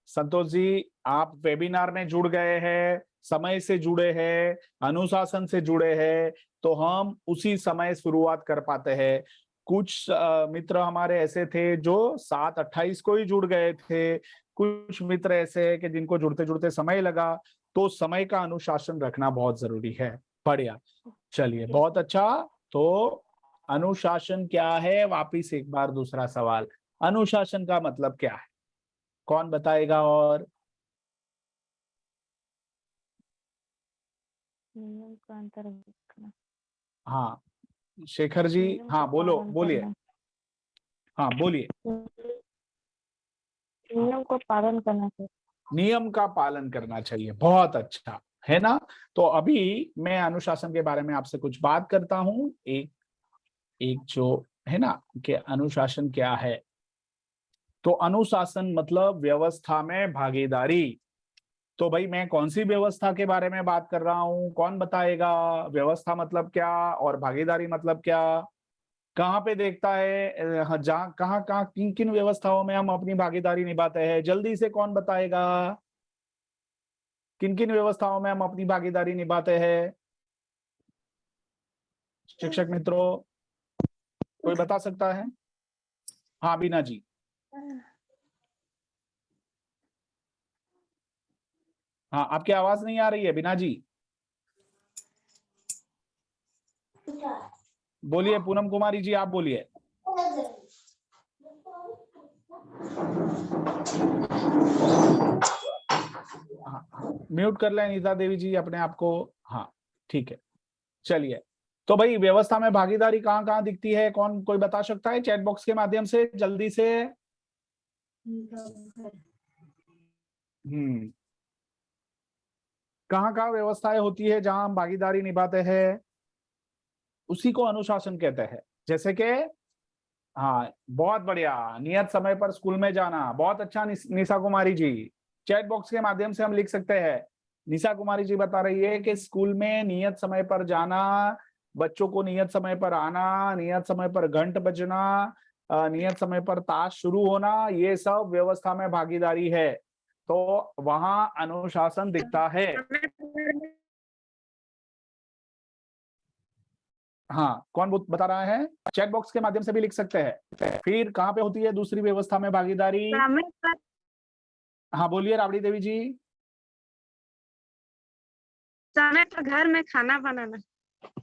संतोष जी, आप वेबिनार में जुड़ गए हैं, समय से जुड़े हैं, अनुशासन से जुड़े हैं, तो हम उसी समय शुरुआत कर पाते हैं। कुछ मित्र हमारे ऐसे थे जो 7:28 को ही जुड़ गए थे, कुछ मित्र ऐसे हैं कि जिनको जुड़ते जुड़ते समय लगा। तो समय का अनुशासन रखना बहुत जरूरी है। बढ़िया, चलिए बहुत अच्छा। तो अनुशासन क्या है? वापिस एक बार दूसरा सवाल, अनुशासन का मतलब क्या है? कौन बताएगा? और नियम का अंतर्गत रखना। हाँ शेखर जी, नियम हाँ का बोलो, पालन बोलिए, करना। हाँ बोलिए। नियम को पालन करना चाहिए। नियम का पालन करना चाहिए, बहुत अच्छा है ना। तो अभी मैं अनुशासन के बारे में आपसे कुछ बात करता हूँ। एक जो है ना कि अनुशासन क्या है, तो अनुशासन मतलब व्यवस्था में भागीदारी। तो भाई मैं कौन सी व्यवस्था के बारे में बात कर रहा हूँ? कौन बताएगा? व्यवस्था मतलब क्या और भागीदारी मतलब क्या? कहाँ पे देखता है जहाँ कहाँ कहाँ किन किन व्यवस्थाओं में हम अपनी भागीदारी निभाते हैं? जल्दी से कौन बताएगा? किन किन व्यवस्थाओं में हम अपनी भागीदारी निभाते हैं? शिक्षक मित्रों, कोई बता सकता है? हाँ बीना जी। हाँ आपकी आवाज नहीं आ रही है बीना जी, बोलिए। पूनम कुमारी जी आप बोलिए। हाँ म्यूट कर लें नीता देवी जी अपने आप को। हाँ ठीक है, चलिए। तो भाई व्यवस्था में भागीदारी कहाँ कहाँ दिखती है? कौन कोई बता सकता है चैट बॉक्स के माध्यम से जल्दी से? कहाँ कहाँ व्यवस्थाएं होती है जहां हम भागीदारी निभाते हैं? उसी को अनुशासन कहते हैं। जैसे कि हाँ बहुत बढ़िया, नियत समय पर स्कूल में जाना, बहुत अच्छा निशा कुमारी जी। चैट बॉक्स के माध्यम से हम लिख सकते हैं। निशा कुमारी जी बता रही है कि स्कूल में नियत समय पर जाना, बच्चों को नियत समय पर आना, नियत समय पर घंट बजना, नियत समय पर ताश शुरू होना, ये सब व्यवस्था में भागीदारी है। तो वहां अनुशासन दिखता है। हाँ कौन बता रहा है? चैट बॉक्स के माध्यम से भी लिख सकते हैं। फिर कहाँ पे होती है दूसरी व्यवस्था में भागीदारी? हाँ बोलिए राबड़ी देवी जी। समय पर घर में खाना बनाना।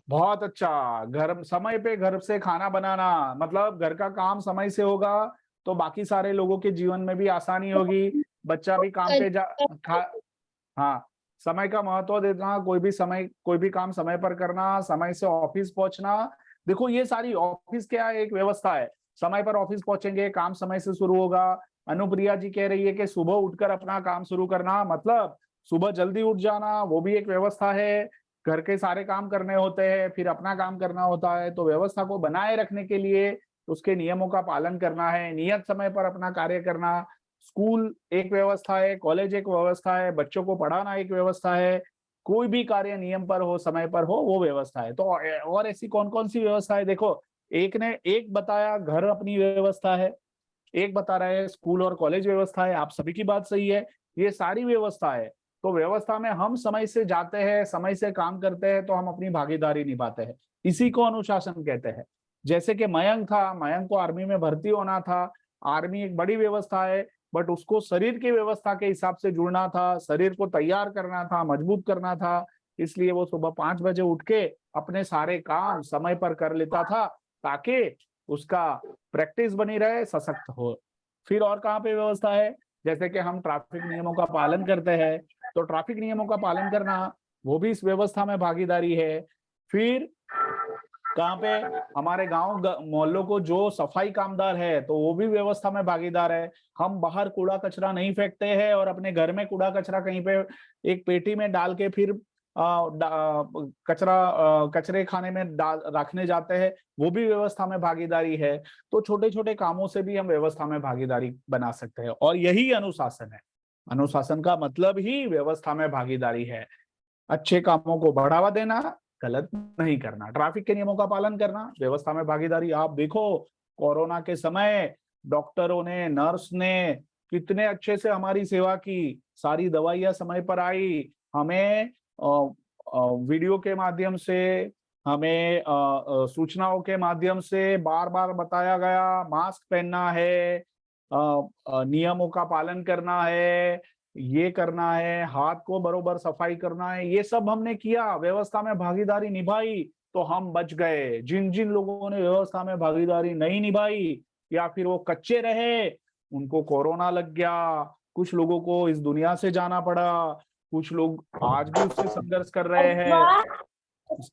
बहुत अच्छा, घर समय पे घर से खाना बनाना, मतलब घर का काम समय से होगा तो बाकी सारे लोगों के जीवन में भी आसानी होगी। बच्चा भी काम पे हाँ समय का महत्व देना, कोई भी काम समय पर करना, समय से ऑफिस पहुंचना। देखो ये सारी ऑफिस क्या एक व्यवस्था है। समय पर ऑफिस पहुंचेंगे, काम समय से शुरू होगा। अनुप्रिया जी कह रही है कि सुबह उठकर अपना काम शुरू करना, मतलब सुबह जल्दी उठ जाना, वो भी एक व्यवस्था है। घर के सारे काम करने होते हैं, फिर अपना काम करना होता है। तो व्यवस्था को बनाए रखने के लिए उसके नियमों का पालन करना है, नियत समय पर अपना कार्य करना। स्कूल एक व्यवस्था है, कॉलेज एक व्यवस्था है, बच्चों को पढ़ाना एक व्यवस्था है। कोई भी कार्य नियम पर हो, समय पर हो, वो व्यवस्था है। तो और ऐसी कौन कौन सी व्यवस्था है? देखो एक ने एक बताया घर अपनी व्यवस्था है, एक बता रहे हैं स्कूल और कॉलेज व्यवस्था है। आप सभी की बात सही है, ये सारी व्यवस्था है। तो व्यवस्था में हम समय से जाते हैं, समय से काम करते हैं, तो हम अपनी भागीदारी निभाते हैं। इसी को अनुशासन कहते हैं। जैसे कि मयंक था, मयंक को आर्मी में भर्ती होना था। आर्मी एक बड़ी व्यवस्था है, बट उसको शरीर की व्यवस्था के हिसाब से जुड़ना था, शरीर को तैयार करना था, मजबूत करना था। इसलिए वो सुबह 5 बजे उठ के अपने सारे काम समय पर कर लेता था, ताकि उसका प्रैक्टिस बनी रहे, सशक्त हो। फिर और कहाँ पे व्यवस्था है? जैसे कि हम ट्रैफिक नियमों का पालन करते हैं, तो ट्रैफिक नियमों का पालन करना वो भी इस व्यवस्था में भागीदारी है। फिर कहाँ पे हमारे गांव मोहल्लों को जो सफाई कामदार है तो वो भी व्यवस्था में भागीदार है। हम बाहर कूड़ा कचरा नहीं फेंकते हैं और अपने घर में कूड़ा कचरा कहीं पे एक पेटी में डाल के फिर कचरे खाने में रखने जाते हैं, वो भी व्यवस्था में भागीदारी है। तो छोटे छोटे कामों से भी हम व्यवस्था में भागीदारी बना सकते हैं, और यही अनुशासन है। अनुशासन का मतलब ही व्यवस्था में भागीदारी है। अच्छे कामों को बढ़ावा देना, गलत नहीं करना, ट्रैफिक के नियमों का पालन करना, व्यवस्था में भागीदारी। आप देखो कोरोना के समय डॉक्टरों ने, नर्स ने कितने अच्छे से हमारी सेवा की, सारी दवाइयां समय पर आई, हमें वीडियो के माध्यम से, हमें सूचनाओं के माध्यम से बार बार बताया गया मास्क पहनना है, नियमों का पालन करना है, ये करना है, हाथ को बरोबर सफाई करना है। ये सब हमने किया, व्यवस्था में भागीदारी निभाई, तो हम बच गए। जिन जिन लोगों ने व्यवस्था में भागीदारी नहीं निभाई या फिर वो कच्चे रहे, उनको कोरोना लग गया, कुछ लोगों को इस दुनिया से जाना पड़ा, कुछ लोग आज भी उससे संघर्ष कर रहे हैं।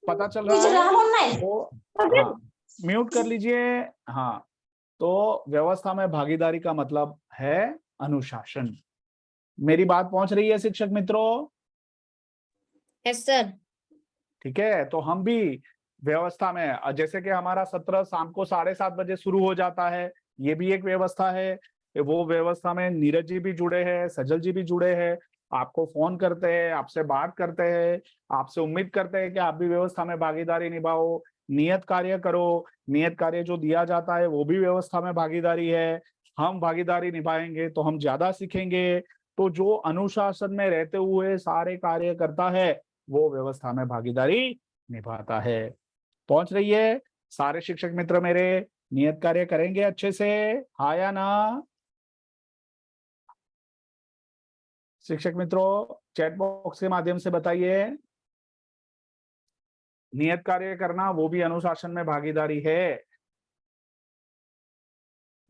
पता चल रहा है तो हाँ, म्यूट कर लीजिए। हाँ, तो व्यवस्था में भागीदारी का मतलब है अनुशासन। मेरी बात पहुंच रही है शिक्षक मित्रों? Yes sir. ठीक है, तो हम भी व्यवस्था में, जैसे कि हमारा सत्र शाम को 7:30 बजे शुरू हो जाता है, ये भी एक व्यवस्था है। वो व्यवस्था में नीरज जी भी जुड़े हैं, सजल जी भी जुड़े हैं, आपको फोन करते हैं, आपसे बात करते हैं, आपसे उम्मीद करते हैं कि आप भी व्यवस्था में भागीदारी निभाओ, नियत कार्य करो। नियत कार्य जो दिया जाता है वो भी व्यवस्था में भागीदारी है। हम भागीदारी निभाएंगे तो हम ज्यादा सीखेंगे। तो जो अनुशासन में रहते हुए सारे कार्य करता है वो व्यवस्था में भागीदारी निभाता है। पहुंच रही है सारे शिक्षक मित्र मेरे? नियत कार्य करेंगे अच्छे से, हाँ या ना? शिक्षक मित्रों चैट बॉक्स के माध्यम से बताइए। नियत कार्य करना वो भी अनुशासन में भागीदारी है,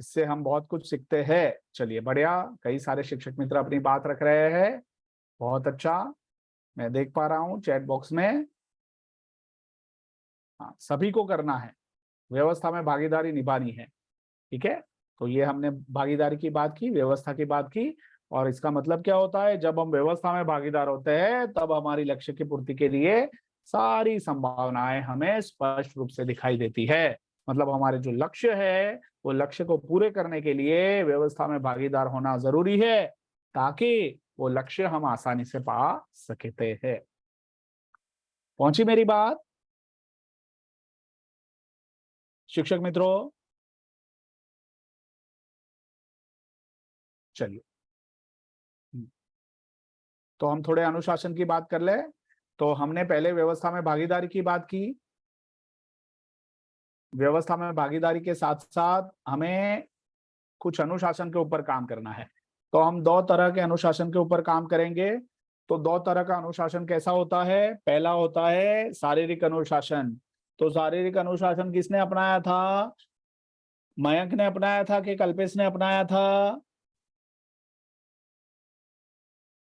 इससे हम बहुत कुछ सीखते हैं। चलिए बढ़िया, कई सारे शिक्षक मित्र अपनी बात रख रहे हैं, बहुत अच्छा, मैं देख पा रहा हूँ चैट बॉक्स में। हाँ, सभी को करना है, व्यवस्था में भागीदारी निभानी है। ठीक है, तो ये हमने भागीदारी की बात की, व्यवस्था की बात की, और इसका मतलब क्या होता है? जब हम व्यवस्था में भागीदार होते हैं तब हमारी लक्ष्य की पूर्ति के लिए सारी संभावनाएं हमें स्पष्ट रूप से दिखाई देती है। मतलब हमारे जो लक्ष्य है वो लक्ष्य को पूरे करने के लिए व्यवस्था में भागीदार होना जरूरी है, ताकि वो लक्ष्य हम आसानी से पा सकते हैं। पहुंची मेरी बात शिक्षक मित्रों? चलिए, तो हम थोड़े अनुशासन की बात कर ले। तो हमने पहले व्यवस्था में भागीदारी की बात की। व्यवस्था में भागीदारी के साथ साथ हमें कुछ अनुशासन के ऊपर काम करना है। तो हम 2 तरह के अनुशासन के ऊपर काम करेंगे। तो 2 तरह का अनुशासन कैसा होता है? पहला होता है शारीरिक अनुशासन। तो शारीरिक अनुशासन किसने अपनाया था? मयंक ने अपनाया था कि कल्पेश ने अपनाया था?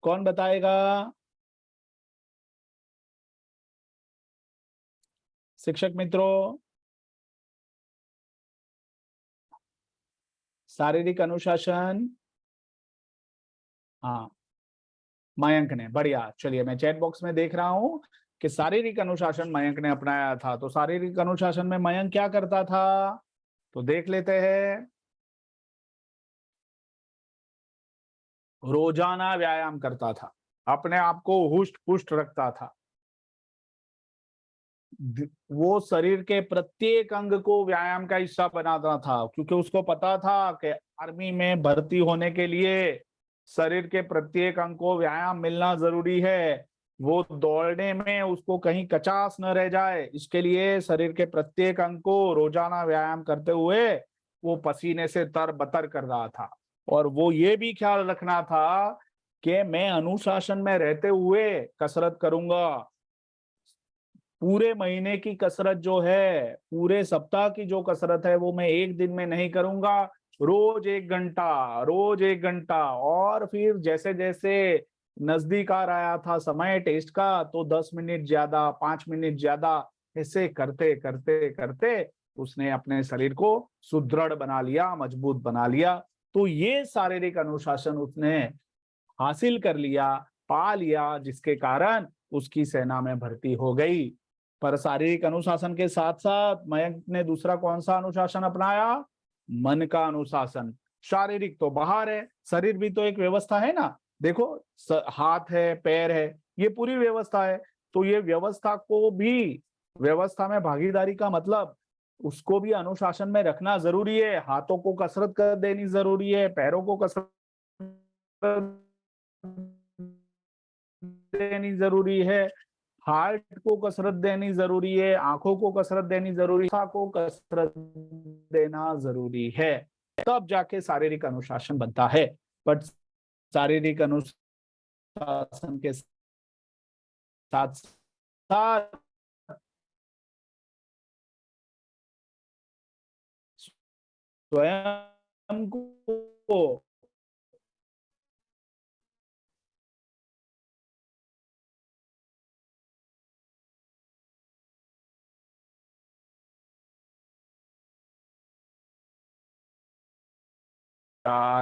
कौन बताएगा? शिक्षक मित्रों, शारीरिक अनुशासन, हाँ मयंक ने, बढ़िया। चलिए मैं चैट बॉक्स में देख रहा हूं कि शारीरिक अनुशासन मयंक ने अपनाया था। तो शारीरिक अनुशासन में मयंक क्या करता था, तो देख लेते हैं। रोजाना व्यायाम करता था, अपने आप को हुष्ट पुष्ट रखता था। वो शरीर के प्रत्येक अंग को व्यायाम का हिस्सा बनाता था, क्योंकि उसको पता था कि आर्मी में भर्ती होने के लिए शरीर के प्रत्येक अंग को व्यायाम मिलना जरूरी है। वो दौड़ने में उसको कहीं कचास न रह जाए, इसके लिए शरीर के प्रत्येक अंग को रोजाना व्यायाम करते हुए वो पसीने से तरबतर कर रहा था। और वो ये भी ख्याल रखना था कि मैं अनुशासन में रहते हुए कसरत करूंगा। पूरे महीने की कसरत जो है, पूरे सप्ताह की जो कसरत है, वो मैं एक दिन में नहीं करूंगा, रोज 1 घंटा, रोज 1 घंटा। और फिर जैसे जैसे नजदीक आ रहा था समय टेस्ट का, तो 10 मिनट ज्यादा, 5 मिनट ज्यादा, ऐसे करते करते करते उसने अपने शरीर को सुदृढ़ बना लिया, मजबूत बना लिया। तो ये शारीरिक अनुशासन उसने हासिल कर लिया, पा लिया, जिसके कारण उसकी सेना में भर्ती हो गई। पर शारीरिक अनुशासन के साथ साथ मयंक ने दूसरा कौन सा अनुशासन अपनाया? मन का अनुशासन। शारीरिक तो बाहर है, शरीर भी तो एक व्यवस्था है ना। देखो हाथ है, पैर है, ये पूरी व्यवस्था है। तो ये व्यवस्था को भी, व्यवस्था में भागीदारी का मतलब उसको भी अनुशासन में रखना जरूरी है। हाथों को कसरत कर देनी जरूरी है, पैरों को कसरत देनी जरूरी है, हार्ट को कसरत देनी जरूरी है, आंखों को कसरत देनी जरूरी है, को कसरत देना जरूरी है, तब जाके शारीरिक अनुशासन बनता है। बट शारीरिक अनुशासन के साथ साथ स्वयं को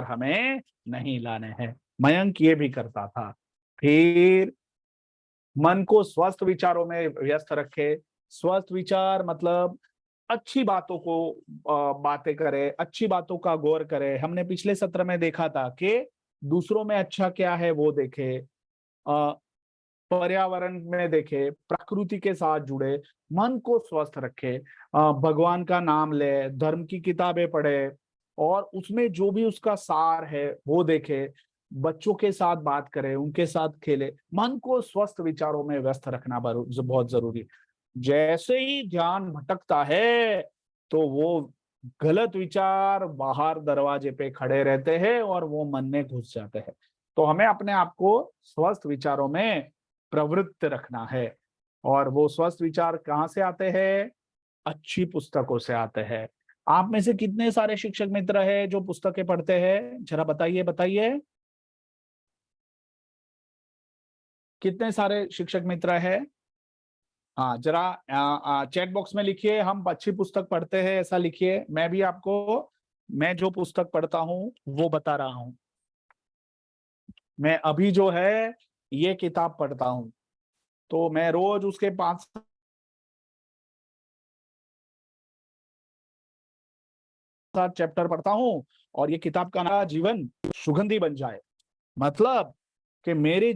हमें नहीं लाने हैं। मयंक ये भी करता था। फिर मन को स्वस्थ विचारों में व्यस्त रखे। स्वस्थ विचार मतलब अच्छी बातों को बातें करे, अच्छी बातों का गौर करे। हमने पिछले सत्र में देखा था कि दूसरों में अच्छा क्या है वो देखे, पर्यावरण में देखे, प्रकृति के साथ जुड़े, मन को स्वस्थ रखे, भगवान का नाम ले, धर्म की किताबें पढ़े और उसमें जो भी उसका सार है वो देखे, बच्चों के साथ बात करे, उनके साथ खेले। मन को स्वस्थ विचारों में व्यस्त रखना बहुत जरूरी। जैसे ही ध्यान भटकता है तो वो गलत विचार बाहर दरवाजे पे खड़े रहते हैं और वो मन में घुस जाते हैं। तो हमें अपने आप को स्वस्थ विचारों में प्रवृत्त रखना है। और वो स्वस्थ विचार कहाँ से आते हैं? अच्छी पुस्तकों से आते हैं। आप में से कितने सारे शिक्षक मित्र हैं जो पुस्तकें पढ़ते हैं? जरा बताइए बताइए, कितने सारे शिक्षक मित्र हैं? हाँ, जरा चैट बॉक्स में लिखिए, हम अच्छी पुस्तक पढ़ते हैं, ऐसा लिखिए। मैं भी आपको, मैं जो पुस्तक पढ़ता हूँ वो बता रहा हूँ। मैं अभी जो है ये किताब पढ़ता हूँ, तो मैं रोज उसके 5-7 चैप्टर पढ़ता हूँ। और ये किताब का नाम जीवन सुगंधी बन जाए, मतलब कि मेरे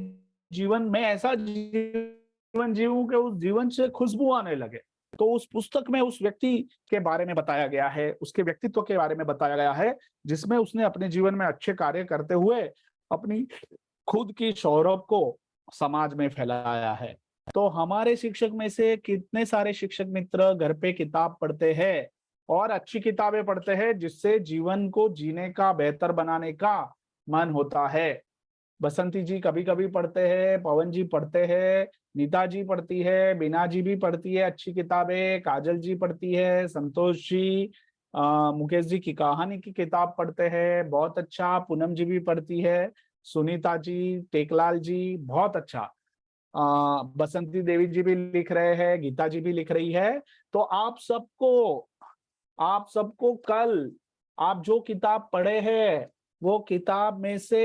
जीवन में ऐसा जीवन जीऊं कि उस जीवन से खुशबू आने लगे। तो उस पुस्तक में उस व्यक्ति के बारे में बताया गया है, उसके व्यक्तित्व के बारे में बताया गया है, जिसमें उसने अपने जीवन में अच्छे कार्य करते हुए अपनी खुद की शौहरत को समाज में फैलाया है। तो हमारे शिक्षक में से कितने सारे शिक्षक मित्र घर पे किताब पढ़ते हैं और अच्छी किताबें पढ़ते हैं, जिससे जीवन को जीने का, बेहतर बनाने का मन होता है? बसंती जी कभी कभी पढ़ते हैं, पवन जी पढ़ते हैं, नीता जी पढ़ती है, बीना जी भी पढ़ती है अच्छी किताबें, काजल जी पढ़ती है, संतोष जी, मुकेश जी की कहानी की किताब पढ़ते हैं, बहुत अच्छा। पूनम जी भी पढ़ती है, सुनीता जी, टेकलाल जी, बहुत अच्छा। बसंती देवी जी भी लिख रहे हैं, गीता जी भी लिख रही है। तो आप सबको कल आप जो किताब पढ़े हैं वो किताब में से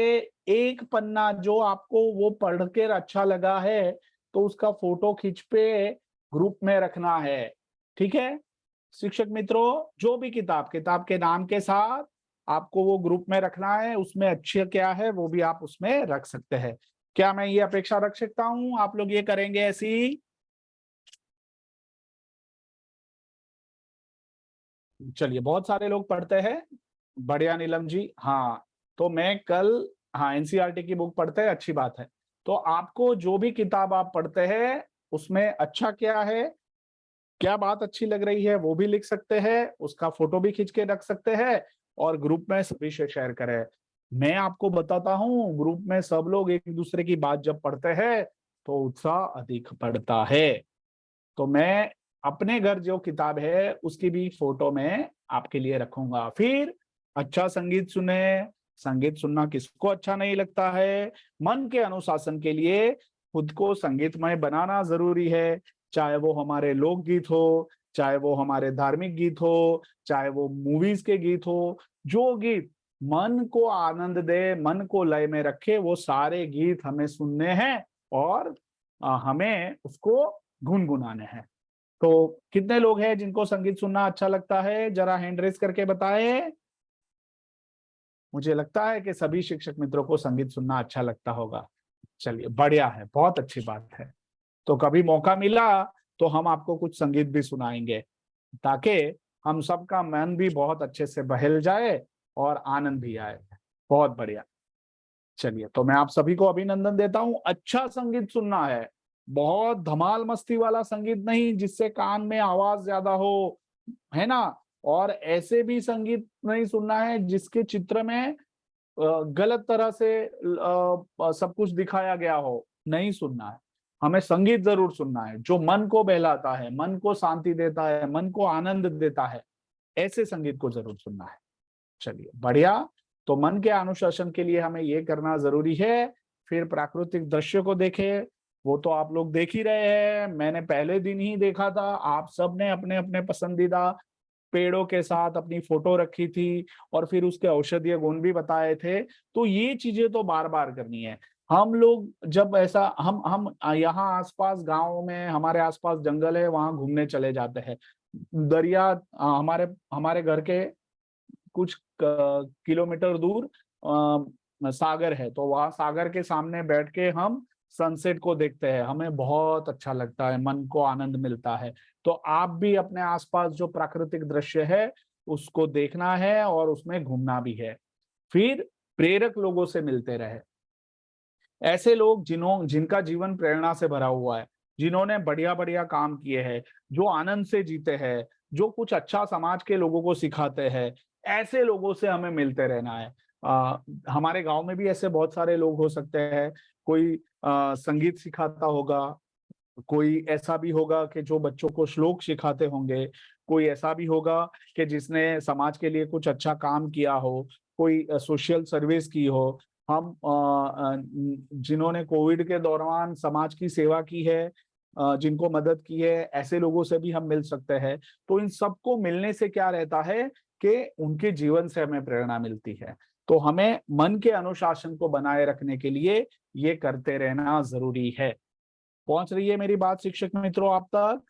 एक पन्ना जो आपको वो पढ़ कर अच्छा लगा है, तो उसका फोटो खींच पे ग्रुप में रखना है। ठीक है शिक्षक मित्रों, जो भी किताब के नाम के साथ आपको वो ग्रुप में रखना है, उसमें अच्छे क्या है वो भी आप उसमें रख सकते हैं। क्या मैं ये अपेक्षा रख सकता हूं आप लोग ये करेंगे ऐसी? चलिए, बहुत सारे लोग पढ़ते हैं, बढ़िया नीलम जी। हाँ, तो मैं कल, हाँ, एनसीईआरटी की बुक पढ़ते हैं, अच्छी बात है। तो आपको जो भी किताब आप पढ़ते हैं उसमें अच्छा क्या है, क्या बात अच्छी लग रही है, वो भी लिख सकते हैं, उसका फोटो भी खींच के रख सकते हैं और ग्रुप में सभी से शेयर करें। मैं आपको बताता हूँ, ग्रुप में सब लोग एक दूसरे की बात जब पढ़ते हैं तो उत्साह अधिक बढ़ता है। तो मैं अपने घर जो किताब है उसकी भी फोटो में आपके लिए रखूंगा। फिर अच्छा संगीत सुने। संगीत सुनना किसको अच्छा नहीं लगता है। मन के अनुशासन के लिए खुद को संगीतमय बनाना जरूरी है, चाहे वो हमारे लोकगीत हो, चाहे वो हमारे धार्मिक गीत हो, चाहे वो मूवीज के गीत हो। जो गीत मन को आनंद दे, मन को लय में रखे, वो सारे गीत हमें सुनने हैं और हमें उसको गुनगुनाने हैं। तो कितने लोग हैं जिनको संगीत सुनना अच्छा लगता है, जरा हैंड रेज करके बताएं। मुझे लगता है कि सभी शिक्षक मित्रों को संगीत सुनना अच्छा लगता होगा। चलिए बढ़िया है, बहुत अच्छी बात है। तो कभी मौका मिला तो हम आपको कुछ संगीत भी सुनाएंगे, ताकि हम सबका मन भी बहुत अच्छे से बहल जाए और आनंद भी आए। बहुत बढ़िया। चलिए, तो मैं आप सभी को अभिनंदन देता हूं। अच्छा संगीत सुनना है, बहुत धमाल मस्ती वाला संगीत नहीं जिससे कान में आवाज ज्यादा हो, है ना। और ऐसे भी संगीत नहीं सुनना है जिसके चित्र में गलत तरह से सब कुछ दिखाया गया हो, नहीं सुनना है। हमें संगीत जरूर सुनना है जो मन को बहलाता है, मन को शांति देता है, मन को आनंद देता है, ऐसे संगीत को जरूर सुनना है। चलिए बढ़िया। तो मन के अनुशासन के लिए हमें ये करना जरूरी है। फिर प्राकृतिक दृश्य को देखें, वो तो आप लोग देख ही रहे हैं, मैंने पहले दिन ही देखा था। आप सब ने अपने अपने पसंदीदा पेड़ों के साथ अपनी फोटो रखी थी और फिर उसके औषधीय गुण भी बताए थे। तो ये चीजें तो बार बार करनी है। हम लोग जब ऐसा हम यहाँ आसपास गांव में, हमारे आसपास जंगल है, वहां घूमने चले जाते हैं। दरिया हमारे हमारे घर के कुछ किलोमीटर दूर सागर है, तो वहां सागर के सामने बैठ के हम सनसेट को देखते हैं, हमें बहुत अच्छा लगता है, मन को आनंद मिलता है। तो आप भी अपने आसपास जो प्राकृतिक दृश्य है उसको देखना है और उसमें घूमना भी है। फिर प्रेरक लोगों से मिलते रहे, ऐसे लोग जिनका जीवन प्रेरणा से भरा हुआ है, जिन्होंने बढ़िया बढ़िया काम किए हैं, जो आनंद से जीते हैं, जो कुछ अच्छा समाज के लोगों को सिखाते हैं, ऐसे लोगों से हमें मिलते रहना है। हमारे गांव में भी ऐसे बहुत सारे लोग हो सकते हैं। कोई संगीत सिखाता होगा, कोई ऐसा भी होगा कि जो बच्चों को श्लोक सिखाते होंगे, कोई ऐसा भी होगा कि जिसने समाज के लिए कुछ अच्छा काम किया हो, कोई सोशल सर्विस की हो। हम जिन्होंने कोविड के दौरान समाज की सेवा की है, जिनको मदद की है, ऐसे लोगों से भी हम मिल सकते हैं। तो इन सबको मिलने से क्या रहता है कि उनके जीवन से हमें प्रेरणा मिलती है। तो हमें मन के अनुशासन को बनाए रखने के लिए ये करते रहना जरूरी है। पहुंच रही है मेरी बात शिक्षक मित्रों आप तक,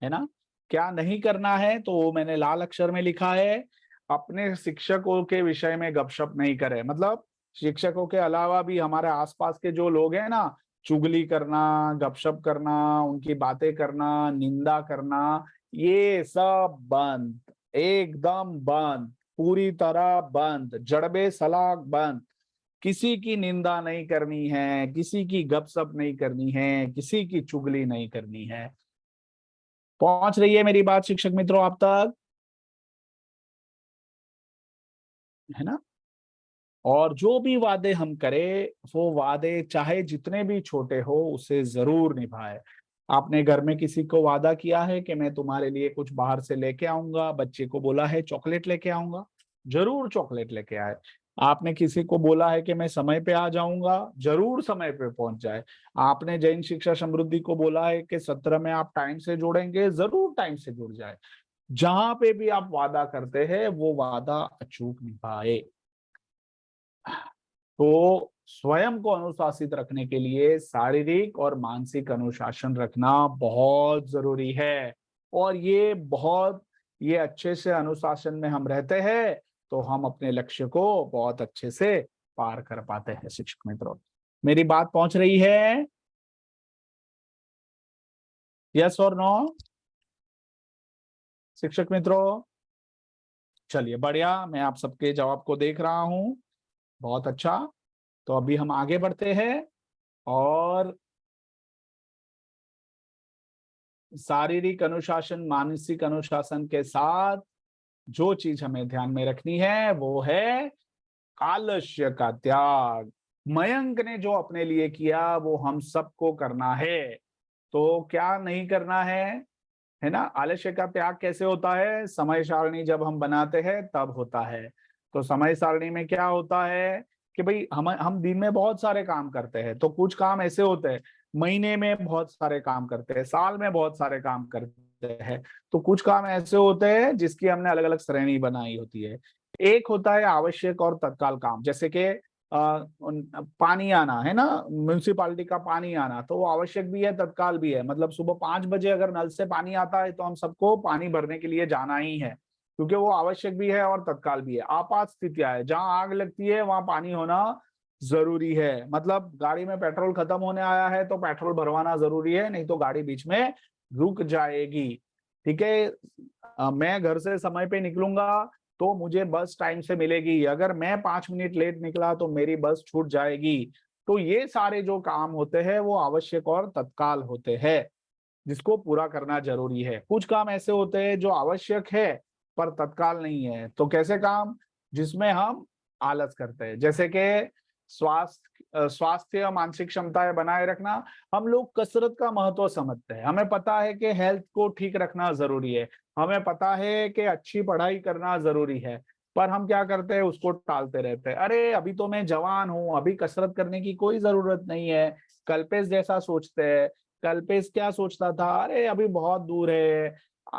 है ना। क्या नहीं करना है तो वो मैंने लाल अक्षर में लिखा है। अपने शिक्षकों के विषय में गपशप नहीं करें, मतलब शिक्षकों के अलावा भी हमारे आसपास के जो लोग हैं ना, चुगली करना, गपशप करना, उनकी बातें करना, निंदा करना, ये सब बंद, एकदम बंद, पूरी तरह बंद, जड़बे सलाख बंद। किसी की निंदा नहीं करनी है, किसी की गपशप नहीं करनी है, किसी की चुगली नहीं करनी है। पहुंच रही है मेरी बात शिक्षक मित्रों आप तक, है ना। और जो भी वादे हम करें, वो वादे चाहे जितने भी छोटे हो, उसे जरूर निभाए। आपने घर में किसी को वादा किया है कि मैं तुम्हारे लिए कुछ बाहर से लेके आऊंगा, बच्चे को बोला है चॉकलेट लेके आऊंगा, जरूर चॉकलेट लेके आए। आपने किसी को बोला है कि मैं समय पे आ जाऊंगा, जरूर समय पे पहुंच जाए। आपने जैन शिक्षा समृद्धि को बोला है कि सत्र में आप टाइम से जुड़ेंगे, जरूर टाइम से जुड़ जाए। जहां पे भी आप वादा करते हैं वो वादा अचूक निभाए। तो स्वयं को अनुशासित रखने के लिए शारीरिक और मानसिक अनुशासन रखना बहुत जरूरी है। और ये अच्छे से अनुशासन में हम रहते हैं तो हम अपने लक्ष्य को बहुत अच्छे से पार कर पाते हैं। शिक्षक मित्रों, मेरी बात पहुंच रही है? यस और नो शिक्षक मित्रों? चलिए बढ़िया, मैं आप सबके जवाब को देख रहा हूं, बहुत अच्छा। तो अभी हम आगे बढ़ते हैं और शारीरिक अनुशासन, मानसिक अनुशासन के साथ जो चीज हमें ध्यान में रखनी है वो है आलस्य का त्याग। मयंक ने जो अपने लिए किया वो हम सबको करना है। तो क्या नहीं करना है? है ना। आलस्य का त्याग कैसे होता है? समय सारणी जब हम बनाते हैं तब होता है। तो समय सारणी में क्या होता है कि भाई हम दिन में बहुत सारे काम करते हैं, तो कुछ काम ऐसे होते हैं महीने में बहुत सारे काम करते हैं, साल में बहुत सारे काम करते हैं, तो कुछ काम ऐसे होते हैं जिसकी हमने अलग अलग श्रेणी बनाई होती है। एक होता है आवश्यक और तत्काल काम, जैसे कि पानी आना है ना, म्यूनिसिपालिटी का पानी आना, तो वो आवश्यक भी है तत्काल भी है। मतलब सुबह 5 बजे अगर नल से पानी आता है तो हम सबको पानी भरने के लिए जाना ही है, क्योंकि वो आवश्यक भी है और तत्काल भी है। आपात स्थितियां है, जहां आग लगती है वहां पानी होना जरूरी है। मतलब गाड़ी में पेट्रोल खत्म होने आया है तो पेट्रोल भरवाना जरूरी है, नहीं तो गाड़ी बीच में रुक जाएगी। ठीक है, मैं घर से समय पे निकलूंगा तो मुझे बस टाइम से मिलेगी, अगर मैं 5 मिनट लेट निकला तो मेरी बस छूट जाएगी। तो ये सारे जो काम होते हैं वो आवश्यक और तत्काल होते हैं, जिसको पूरा करना जरूरी है। कुछ काम ऐसे होते हैं जो आवश्यक है पर तत्काल नहीं है। तो कैसे काम? जिसमें हम आलस करते हैं, जैसे कि स्वास्थ्य मानसिक क्षमताएं बनाए रखना। हम लोग कसरत का महत्व समझते हैं, हमें पता है कि हेल्थ को ठीक रखना जरूरी है, हमें पता है कि अच्छी पढ़ाई करना जरूरी है, पर हम क्या करते हैं, उसको टालते रहते हैं। अरे अभी तो मैं जवान हूँ, अभी कसरत करने की कोई जरूरत नहीं है। कल्पेश जैसा सोचते हैं। कल्पेश क्या सोचता था, अरे अभी बहुत दूर है,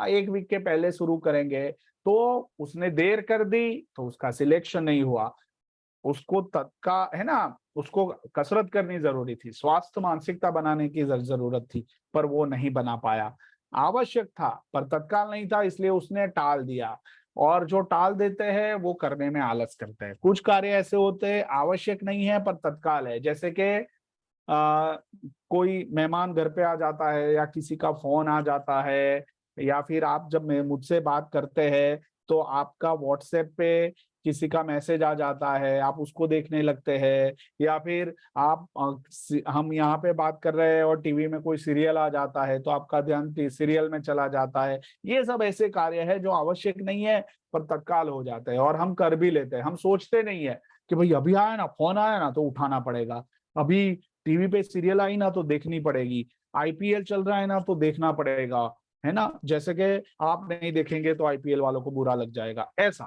1 वीक के पहले शुरू करेंगे, तो उसने देर कर दी तो उसका सिलेक्शन नहीं हुआ। उसको तत्काल है ना, उसको कसरत करनी जरूरी थी, स्वास्थ्य मानसिकता बनाने की जरूरत थी, पर वो नहीं बना पाया। आवश्यक था पर तत्काल नहीं था, इसलिए उसने टाल दिया। और जो टाल देते हैं वो करने में आलस करते हैं। कुछ कार्य ऐसे होते हैं आवश्यक नहीं है पर तत्काल है, जैसे कि कोई मेहमान घर पे आ जाता है, या किसी का फोन आ जाता है, या फिर आप जब मुझसे बात करते हैं तो आपका व्हाट्सएप पे किसी का मैसेज आ जाता है, आप उसको देखने लगते हैं, या फिर आप हम यहाँ पे बात कर रहे हैं और टीवी में कोई सीरियल आ जाता है तो आपका ध्यान सीरियल में चला जाता है। ये सब ऐसे कार्य है जो आवश्यक नहीं है पर तत्काल हो जाते हैं, और हम कर भी लेते हैं। हम सोचते नहीं है कि भाई अभी आया ना, फोन आया ना तो उठाना पड़ेगा, अभी टीवी पे सीरियल आई ना तो देखनी पड़ेगी, आईपीएल चल रहा है ना तो देखना पड़ेगा, है ना। जैसे कि आप नहीं देखेंगे तो आईपीएल वालों को बुरा लग जाएगा, ऐसा।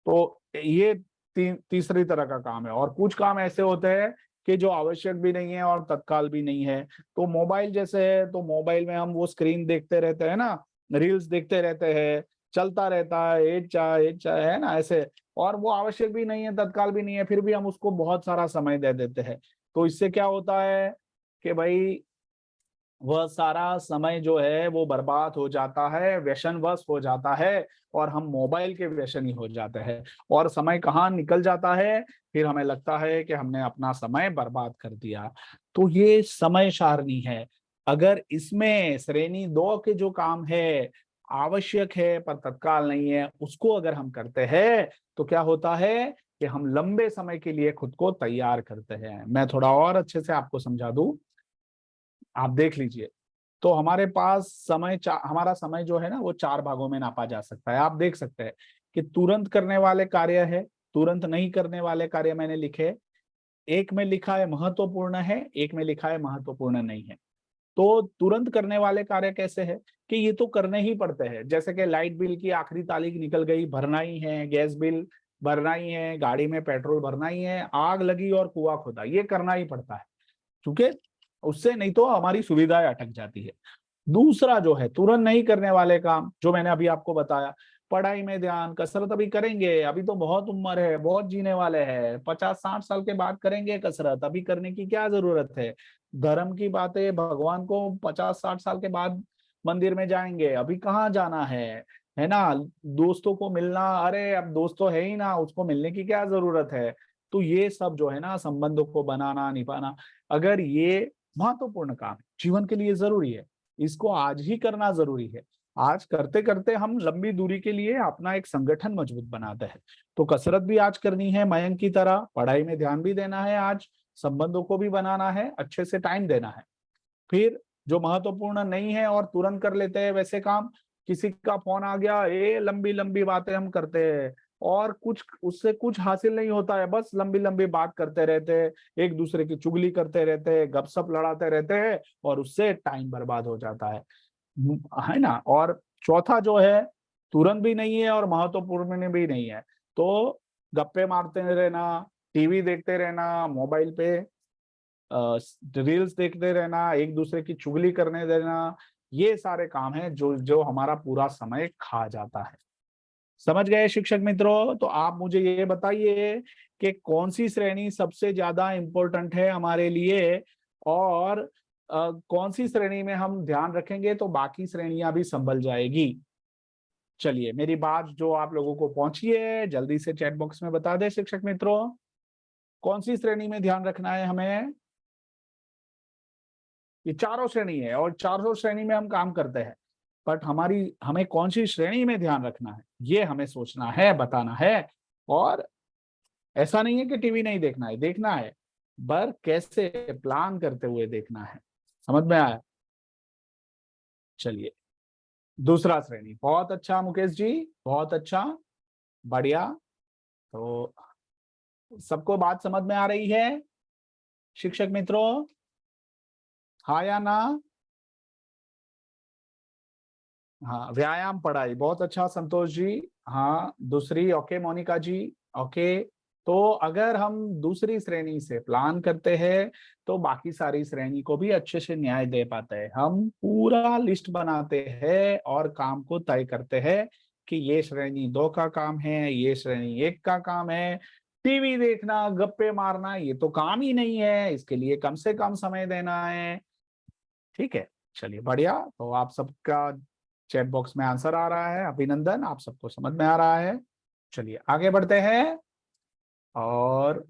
तो ये तीसरी तरह का काम है। और कुछ काम ऐसे होते हैं कि जो आवश्यक भी नहीं है और तत्काल भी नहीं है। तो मोबाइल जैसे है, तो मोबाइल में हम वो स्क्रीन देखते रहते हैं ना, रील्स देखते रहते हैं, चलता रहता है, एज चाहे है ना, ऐसे। और वो आवश्यक भी नहीं है, तत्काल भी नहीं है, फिर भी हम उसको बहुत सारा समय दे देते हैं। तो इससे क्या होता है कि भाई वह सारा समय जो है वो बर्बाद हो जाता है, व्यसनवश हो जाता है, और हम मोबाइल के व्यसनी हो जाते हैं। और समय कहाँ निकल जाता है, फिर हमें लगता है कि हमने अपना समय बर्बाद कर दिया। तो ये समय सारणी है। अगर इसमें श्रेणी 2 के जो काम है आवश्यक है पर तत्काल नहीं है, उसको अगर हम करते हैं तो क्या होता है कि हम लंबे समय के लिए खुद को तैयार करते हैं। मैं थोड़ा और अच्छे से आपको समझा दूं, आप देख लीजिए। तो हमारे पास हमारा समय जो है ना वो 4 भागों में नापा जा सकता है। आप देख सकते हैं कि तुरंत करने वाले कार्य है, तुरंत नहीं करने वाले कार्य मैंने लिखे। एक में लिखा है महत्वपूर्ण है, एक में लिखा है महत्वपूर्ण नहीं है। तो तुरंत करने वाले कार्य कैसे है कि ये तो करने ही पड़ते हैं, जैसे कि लाइट बिल की आखिरी तारीख निकल गई, भरना ही है, गैस बिल भरना ही है, गाड़ी में पेट्रोल भरना ही है, आग लगी और कुआं खोदा, ये करना ही पड़ता है, क्योंकि उससे नहीं तो हमारी सुविधाएं अटक जाती है। दूसरा जो है तुरंत नहीं करने वाले काम, जो मैंने अभी आपको बताया, पढ़ाई में ध्यान, कसरत अभी करेंगे, अभी तो बहुत उम्र है, बहुत जीने वाले हैं, 50-60 साल के बाद करेंगे कसरत, अभी करने की क्या जरूरत है। धर्म की बातें, भगवान को 50-60 साल के बाद मंदिर में जाएंगे, अभी कहाँ जाना है ना। दोस्तों को मिलना, अरे अब दोस्त तो है ही ना, उसको मिलने की क्या जरूरत है। तो ये सब जो है ना, संबंधों को बनाना निभाना, अगर ये महत्वपूर्ण काम जीवन के लिए जरूरी है, इसको आज ही करना जरूरी है। आज करते करते हम लंबी दूरी के लिए अपना एक संगठन मजबूत बनाते हैं। तो कसरत भी आज करनी है मयंक की तरह, पढ़ाई में ध्यान भी देना है, आज संबंधों को भी बनाना है, अच्छे से टाइम देना है। फिर जो महत्वपूर्ण नहीं है और तुरंत कर लेते हैं वैसे काम, किसी का फोन आ गया, ये लंबी लंबी बातें हम करते हैं और कुछ उससे कुछ हासिल नहीं होता है, बस लंबी लंबी बात करते रहते हैं, एक दूसरे की चुगली करते रहते हैं, गपशप लड़ाते रहते हैं, और उससे टाइम बर्बाद हो जाता है। है ना। और चौथा जो है तुरंत भी नहीं है और महत्वपूर्ण भी नहीं है। तो गप्पे मारते रहना, टीवी देखते रहना, मोबाइल पे रील्स देखते रहना, एक दूसरे की चुगली करने देना, ये सारे काम हैं जो जो हमारा पूरा समय खा जाता है। समझ गए शिक्षक मित्रों? तो आप मुझे ये बताइए कि कौन सी श्रेणी सबसे ज्यादा इम्पोर्टेंट है हमारे लिए, और कौन सी श्रेणी में हम ध्यान रखेंगे तो बाकी श्रेणियां भी संभल जाएगी। चलिए, मेरी बात जो आप लोगों को पहुंची है जल्दी से चैट बॉक्स में बता दें शिक्षक मित्रों, कौन सी श्रेणी में ध्यान रखना है हमें। ये चारों श्रेणी है और चारों श्रेणी में हम काम करते हैं, बट हमें कौन सी श्रेणी में ध्यान रखना है ये हमें सोचना है, बताना है। और ऐसा नहीं है कि टीवी नहीं देखना है, देखना है, पर कैसे प्लान करते हुए देखना है। समझ में आया? चलिए, दूसरा श्रेणी। बहुत अच्छा मुकेश जी, बहुत अच्छा, बढ़िया। तो सबको बात समझ में आ रही है शिक्षक मित्रों? हाँ या ना? हाँ, व्यायाम पढ़ाई, बहुत अच्छा संतोष जी। हाँ, दूसरी, ओके मोनिका जी, ओके। तो अगर हम दूसरी श्रेणी से प्लान करते हैं तो बाकी सारी श्रेणी को भी अच्छे से न्याय दे पाते हैं। हम पूरा लिस्ट बनाते हैं और काम को तय करते हैं कि ये श्रेणी 2 का काम है, ये श्रेणी 1 का काम है। टीवी देखना, गप्पे मारना ये तो काम ही नहीं है, इसके लिए कम से कम समय देना है। ठीक है, चलिए बढ़िया। तो आप सबका चैट बॉक्स में आंसर आ रहा है, अभिनंदन, आप सबको समझ में आ रहा है। चलिए आगे बढ़ते हैं। और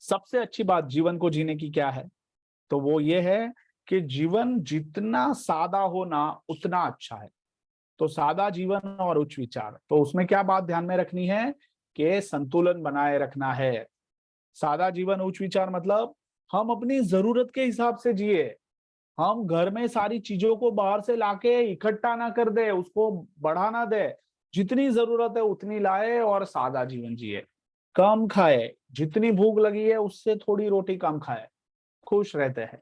सबसे अच्छी बात जीवन को जीने की क्या है, तो वो ये है कि जीवन जितना सादा हो ना उतना अच्छा है। तो सादा जीवन और उच्च विचार, तो उसमें क्या बात ध्यान में रखनी है कि संतुलन बनाए रखना है। सादा जीवन उच्च विचार मतलब हम अपनी जरूरत के हिसाब से जिए, हम घर में सारी चीजों को बाहर से लाके इकट्ठा ना कर दे, उसको बढ़ा ना दे, जितनी जरूरत है उतनी लाए और सादा जीवन जिए। कम खाए, जितनी भूख लगी है उससे थोड़ी रोटी कम खाए, खुश रहते हैं।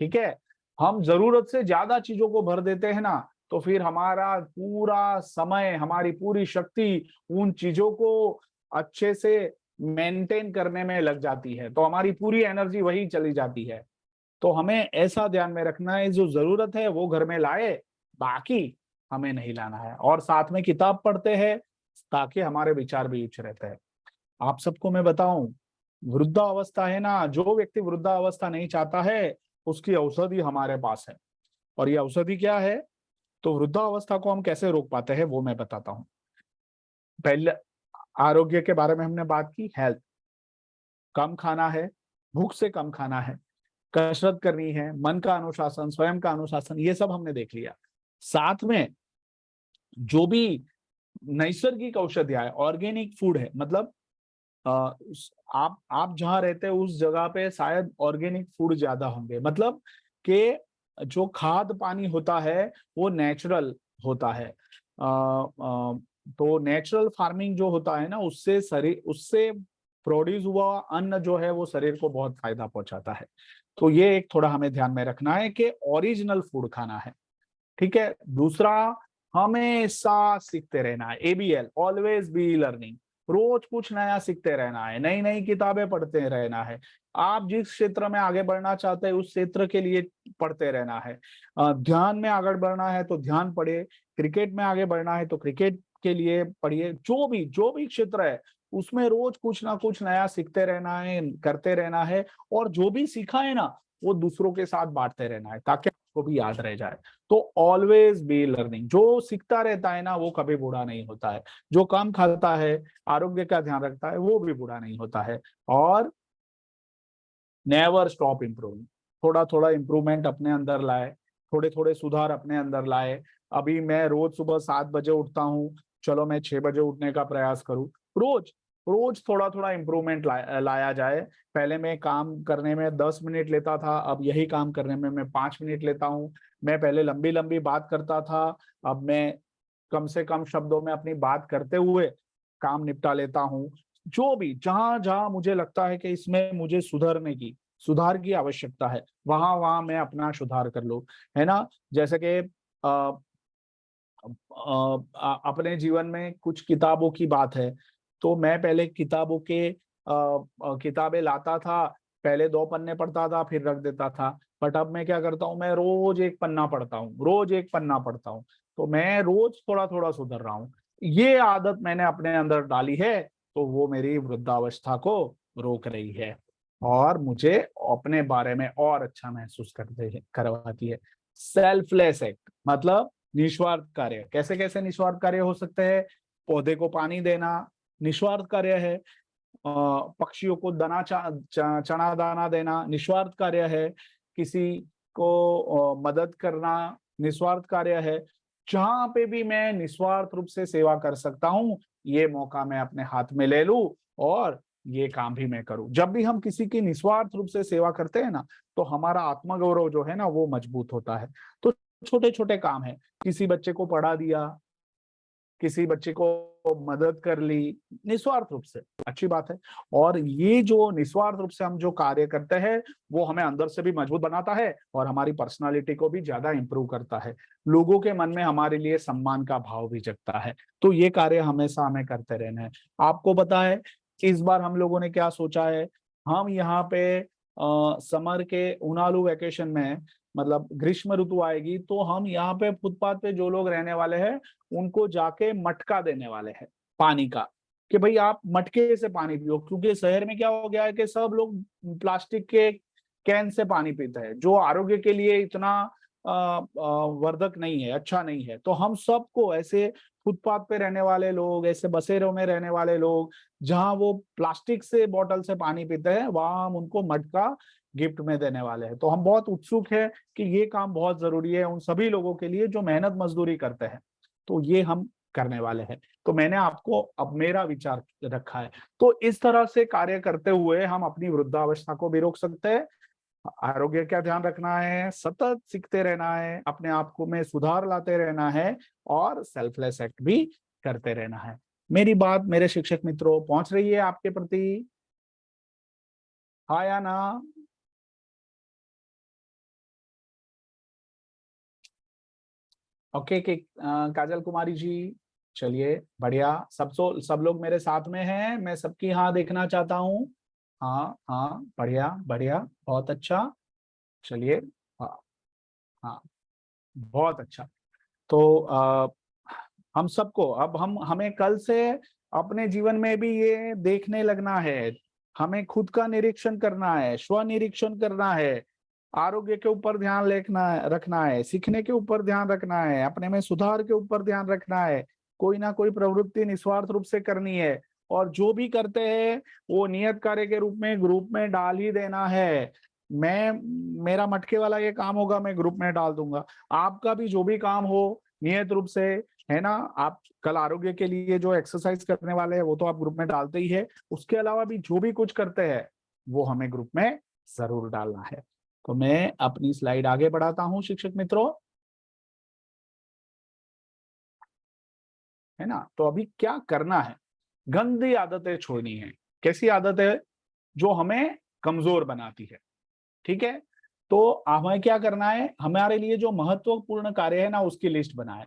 ठीक है, हम जरूरत से ज्यादा चीजों को भर देते हैं ना, तो फिर हमारा पूरा समय, हमारी पूरी शक्ति उन चीजों को अच्छे से मेंटेन करने में लग जाती है, तो हमारी पूरी एनर्जी वही चली जाती है। तो हमें ऐसा ध्यान में रखना है, जो जरूरत है वो घर में लाए, बाकी हमें नहीं लाना है। और साथ में किताब पढ़ते हैं ताकि हमारे विचार भी उच्च रहते हैं। आप सबको मैं बताऊं, वृद्धावस्था है ना, जो व्यक्ति वृद्धावस्था नहीं चाहता है उसकी औषधि हमारे पास है। और ये औषधि क्या है, तो वृद्धावस्था को हम कैसे रोक पाते हैं वो मैं बताता हूं। पहले आरोग्य के बारे में हमने बात की, हेल्थ, कम खाना है, भूख से कम खाना है, कसरत करनी है, मन का अनुशासन, स्वयं का अनुशासन, ये सब हमने देख लिया। साथ में जो भी नैसर्गिक औषधियां है, ऑर्गेनिक फूड है, मतलब आप जहां रहते हैं उस जगह पे शायद ऑर्गेनिक फूड ज्यादा होंगे, मतलब कि जो खाद पानी होता है वो नेचुरल होता है। तो नेचुरल फार्मिंग जो होता है ना, उससे प्रोड्यूस हुआ अन्न जो है वो शरीर को बहुत फायदा पहुंचाता है। तो ये एक थोड़ा हमें ध्यान में रखना है कि ओरिजिनल फूड खाना है। ठीक है, दूसरा, हमेशा सीखते रहना है, ABL, ऑलवेज बी लर्निंग, रोज कुछ नया सीखते रहना है, नई नई किताबें पढ़ते रहना है। आप जिस क्षेत्र में आगे बढ़ना चाहते हैं उस क्षेत्र के लिए पढ़ते रहना है। ध्यान में आगे बढ़ना है तो ध्यान पढ़े, क्रिकेट में आगे बढ़ना है तो क्रिकेट के लिए पढ़िए, जो भी क्षेत्र है उसमें रोज कुछ ना कुछ नया सीखते रहना है, करते रहना है। और जो भी सीखा है ना वो दूसरों के साथ बांटते रहना है ताकि आपको भी याद रह जाए। तो ऑलवेज बी लर्निंग, जो सीखता रहता है ना वो कभी बूढ़ा नहीं होता है। जो कम खाता है, आरोग्य का ध्यान रखता है, वो भी बूढ़ा नहीं होता है। और नेवर स्टॉप इम्प्रूविंग, थोड़ा थोड़ा इम्प्रूवमेंट अपने अंदर लाए, थोड़े थोड़े सुधार अपने अंदर लाए। अभी मैं रोज सुबह 7 बजे उठता हूँ, चलो मैं 6 बजे उठने का प्रयास करूँ। रोज रोज थोड़ा थोड़ा इम्प्रूवमेंट लाया जाए। पहले मैं काम करने में 10 मिनट लेता था, अब यही काम करने में मैं 5 मिनट लेता हूँ। मैं पहले लंबी लंबी बात करता था, अब मैं कम से कम शब्दों में अपनी बात करते हुए काम निपटा लेता हूँ। जो भी जहां जहां मुझे लगता है कि इसमें मुझे सुधार की आवश्यकता है, वहां वहां मैं अपना सुधार कर लूं, है ना। जैसे कि अपने जीवन में कुछ किताबों की बात है, तो मैं पहले किताबों के किताबें लाता था, पहले 2 पन्ने पढ़ता था, फिर रख देता था। बट अब मैं क्या करता हूँ, मैं रोज 1 पन्ना पढ़ता हूँ, रोज 1 पन्ना पढ़ता हूँ। तो मैं रोज थोड़ा थोड़ा सुधर रहा हूँ। ये आदत मैंने अपने अंदर डाली है, तो वो मेरी वृद्धावस्था को रोक रही है और मुझे अपने बारे में और अच्छा महसूस करवाती है। सेल्फलेस एक्ट मतलब निस्वार्थ कार्य। कैसे कैसे निस्वार्थ कार्य हो सकते हैं? पौधे को पानी देना निस्वार्थ कार्य है, पक्षियों को चना दाना देना निस्वार्थ कार्य है, किसी को मदद करना निस्वार्थ कार्य है। जहां पे भी मैं निस्वार्थ रूप से सेवा कर सकता हूँ, ये मौका मैं अपने हाथ में ले लूं और ये काम भी मैं करूं। जब भी हम किसी की निस्वार्थ रूप से सेवा करते हैं ना, तो हमारा आत्मगौरव जो है ना वो मजबूत होता है। तो छोटे छोटे काम है, किसी बच्चे को पढ़ा दिया, किसी बच्चे को मदद कर ली निस्वार्थ रूप से, अच्छी बात है। और ये जो निस्वार्थ रूप से हम जो कार्य करते हैं, वो हमें अंदर से भी मजबूत बनाता है और हमारी पर्सनालिटी को भी ज्यादा इंप्रूव करता है। लोगों के मन में हमारे लिए सम्मान का भाव भी जगता है। तो ये कार्य हमेशा हमें करते रहना है। आपको पता है इस बार हम लोगों ने क्या सोचा है? हम यहाँ पे समर के उनालू वैकेशन में, मतलब ग्रीष्म ऋतु आएगी, तो हम यहाँ पे फुटपाथ पे जो लोग रहने वाले हैं उनको जाके मटका देने वाले हैं पानी का, कि भाई आप मटके से पानी पियो। क्योंकि शहर में क्या हो गया है कि सब लोग प्लास्टिक के कैन से पानी पीते हैं, जो आरोग्य के लिए इतना वर्धक नहीं है, अच्छा नहीं है। तो हम सबको ऐसे फुटपाथ पे रहने वाले लोग, ऐसे बसेरों में रहने वाले लोग, जहां वो प्लास्टिक से बोतल से पानी पीते हैं, वहां हम उनको मटका गिफ्ट में देने वाले हैं। तो हम बहुत उत्सुक है कि ये काम बहुत जरूरी है उन सभी लोगों के लिए जो मेहनत मजदूरी करते हैं। तो ये हम करने वाले हैं। तो मैंने आपको अब मेरा विचार रखा है। तो इस तरह से कार्य करते हुए हम अपनी वृद्धावस्था को भी रोक सकते हैं। आरोग्य का ध्यान रखना है, सतत सीखते रहना है, अपने आप को में सुधार लाते रहना है और सेल्फलेस एक्ट भी करते रहना है। मेरी बात मेरे शिक्षक मित्रों पहुंच रही है आपके प्रति? हाँ या ना? ओके के काजल कुमारी जी, चलिए बढ़िया। सब लोग मेरे साथ में हैं, मैं सबकी हाँ देखना चाहता हूँ। हाँ हाँ, बढ़िया बढ़िया, बहुत अच्छा। चलिए, हाँ हाँ, बहुत अच्छा। तो हम सबको अब हमें कल से अपने जीवन में भी ये देखने लगना है, हमें खुद का निरीक्षण करना है, स्वनिरीक्षण करना है, आरोग्य के ऊपर ध्यान रखना है, सीखने के ऊपर ध्यान रखना है, अपने में सुधार के ऊपर ध्यान रखना है, कोई ना कोई प्रवृत्ति निस्वार्थ रूप से करनी है। और जो भी करते हैं वो नियत कार्य के रूप में ग्रुप में डाल ही देना है। मेरा मटके वाला ये काम होगा, मैं ग्रुप में डाल दूंगा। आपका भी जो भी काम हो नियत रूप से, है ना। आप कल आरोग्य के लिए जो एक्सरसाइज करने वाले हैं वो तो आप ग्रुप में डालते ही है, उसके अलावा भी जो भी कुछ करते हैं वो हमें ग्रुप में जरूर डालना है। तो मैं अपनी स्लाइड आगे बढ़ाता हूं शिक्षक मित्रों, है ना। तो अभी क्या करना है? गंदी आदतें छोड़नी है। कैसी आदतें? जो हमें कमजोर बनाती है, ठीक है। तो हमें क्या करना है? हमारे लिए जो महत्वपूर्ण कार्य है ना उसकी लिस्ट बनाए,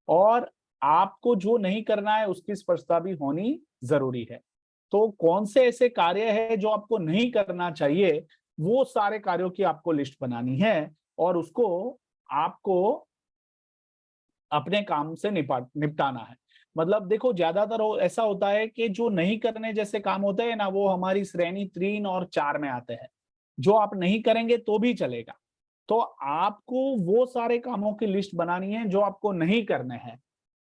और आपको जो नहीं करना है उसकी स्पष्टता भी होनी जरूरी है। तो कौन से ऐसे कार्य है जो आपको नहीं करना चाहिए, वो सारे कार्यों की आपको लिस्ट बनानी है और उसको आपको अपने काम से निपटाना है। मतलब देखो, ज्यादातर ऐसा होता है कि जो नहीं करने जैसे काम होते हैं ना, वो हमारी श्रेणी 3 और 4 में आते हैं, जो आप नहीं करेंगे तो भी चलेगा। तो आपको वो सारे कामों की लिस्ट बनानी है जो आपको नहीं करने हैं,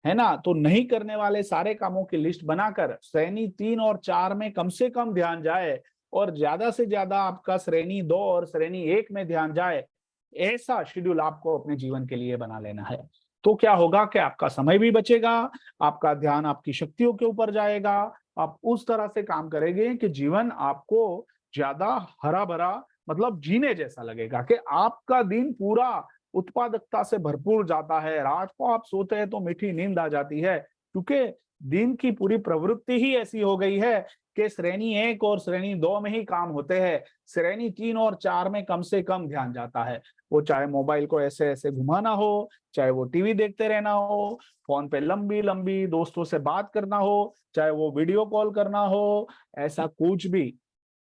है ना। तो नहीं करने वाले सारे कामों की लिस्ट बनाकर श्रेणी 3 और 4 में कम से कम ध्यान जाए, और ज्यादा से ज्यादा आपका श्रेणी 2 और श्रेणी 1 में ध्यान जाए, ऐसा शेड्यूल आपको अपने जीवन के लिए बना लेना है। तो क्या होगा कि आपका समय भी बचेगा, आपका ध्यान आपकी शक्तियों के ऊपर जाएगा, आप उस तरह से काम करेंगे कि जीवन आपको ज्यादा हरा भरा, मतलब जीने जैसा लगेगा, कि आपका दिन पूरा उत्पादकता से भरपूर जाता है। रात को आप सोते हैं तो मीठी नींद आ जाती है, क्योंकि दिन की पूरी प्रवृत्ति ही ऐसी हो गई है कि श्रेणी 1 और श्रेणी 2 में ही काम होते हैं। श्रेणी 3 और 4 में कम से कम ध्यान जाता है। वो चाहे मोबाइल को ऐसे ऐसे घुमाना हो, चाहे वो टीवी देखते रहना हो, फोन पे लंबी लंबी दोस्तों से बात करना हो, चाहे वो वीडियो कॉल करना हो, ऐसा कुछ भी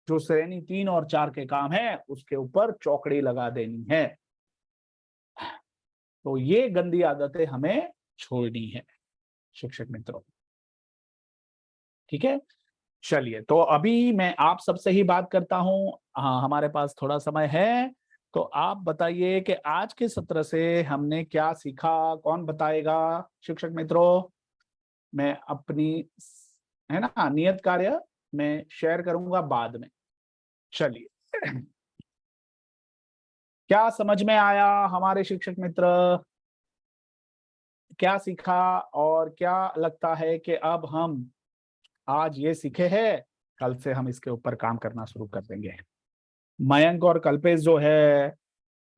जो श्रेणी 3 और 4 के काम है उसके ऊपर चौकड़ी लगा देनी है। तो ये गंदी आदतें हमें छोड़नी है शिक्षक मित्रों, ठीक है। चलिए, तो अभी मैं आप सबसे ही बात करता हूं। हाँ, हमारे पास थोड़ा समय है, तो आप बताइए कि आज के सत्र से हमने क्या सीखा। कौन बताएगा शिक्षक मित्रों? मैं अपनी है ना नियत कार्य में शेयर करूंगा बाद में। चलिए, क्या समझ में आया हमारे शिक्षक मित्र? क्या सीखा और क्या लगता है कि अब हम आज ये सीखे हैं, कल से हम इसके ऊपर काम करना शुरू कर देंगे। मयंक और कल्पेश जो है,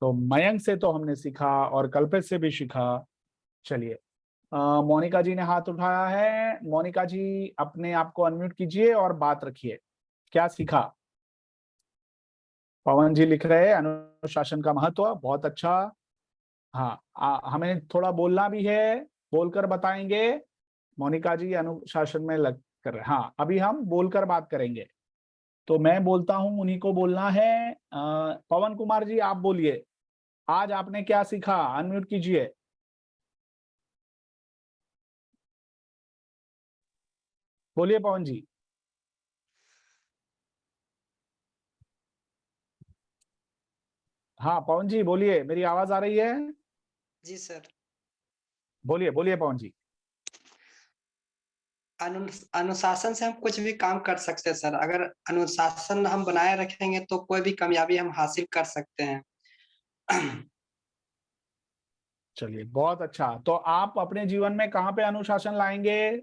तो मयंक से तो हमने सीखा और कल्पेश से भी सीखा। चलिए, मोनिका जी ने हाथ उठाया है। मोनिका जी अपने आप को अनम्यूट कीजिए और बात रखिए। क्या सीखा? पवन जी लिख रहे हैं अनुशासन का महत्व, बहुत अच्छा। हाँ, हमें थोड़ा बोलना भी है, बोलकर बताएंगे। मोनिका जी अनुशासन में लग कर रहे। हाँ, अभी हम बोलकर बात करेंगे, तो मैं बोलता हूं, उन्हीं को बोलना है। पवन कुमार जी आप बोलिए, आज आपने क्या सीखा? अनम्यूट कीजिए। बोलिए पवन जी। हाँ पवन जी बोलिए, मेरी आवाज आ रही है? जी सर। बोलिए बोलिए पवन जी। अनुशासन से हम कुछ भी काम कर सकते हैं सर। अगर अनुशासन हम बनाए रखेंगे तो कोई भी कामयाबी हम हासिल कर सकते हैं। चलिए, बहुत अच्छा। तो आप अपने जीवन में कहाँ पे अनुशासन लाएंगे?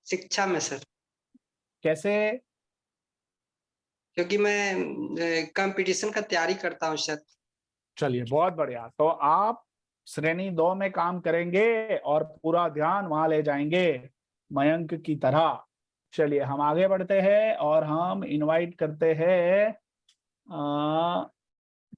शिक्षा में सर। कैसे? क्योंकि मैं कंपटीशन का तैयारी करता हूँ सर। चलिए, बहुत बढ़िया। तो आप श्रेणी 2 में काम करेंगे और पूरा ध्यान वहां ले जाएंगे मयंक की तरह। चलिए, हम आगे बढ़ते हैं और हम इनवाइट करते हैं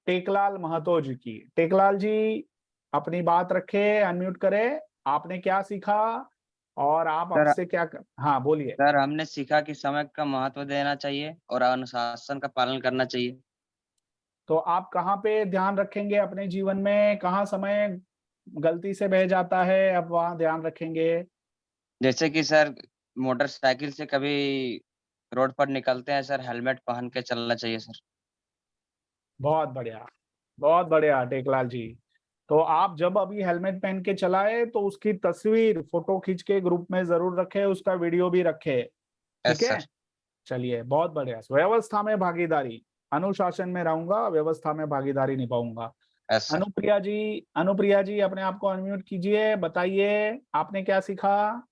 टेकलाल महतो जी की। टेकलाल जी अपनी बात रखे, अनम्यूट करें। आपने क्या सीखा और आप सर, आपसे क्या हाँ बोलिए। सर हमने सीखा कि समय का महत्व देना चाहिए और अनुशासन का पालन करना चाहिए। तो आप कहाँ पे ध्यान रखेंगे अपने जीवन में? कहाँ समय गलती से बह जाता है, अब वहां ध्यान रखेंगे? जैसे कि सर मोटरसाइकिल से कभी रोड पर निकलते हैं सर, हेलमेट पहन के चलना चाहिए सर। बहुत बढ़िया, बहुत बढ़िया टेकलाल जी। तो आप जब अभी हेलमेट पहन के चलाए तो उसकी तस्वीर फोटो खींच के ग्रुप में जरूर रखे, उसका वीडियो भी रखे, ठीक है? चलिए, बहुत बढ़िया। व्यवस्था में भागीदारी, अनुशासन में रहूंगा, व्यवस्था में भागीदारी निभाऊंगा। अनुप्रिया जी अपने आप को अनम्यूट कीजिए, बताइए आपने क्या सीखा?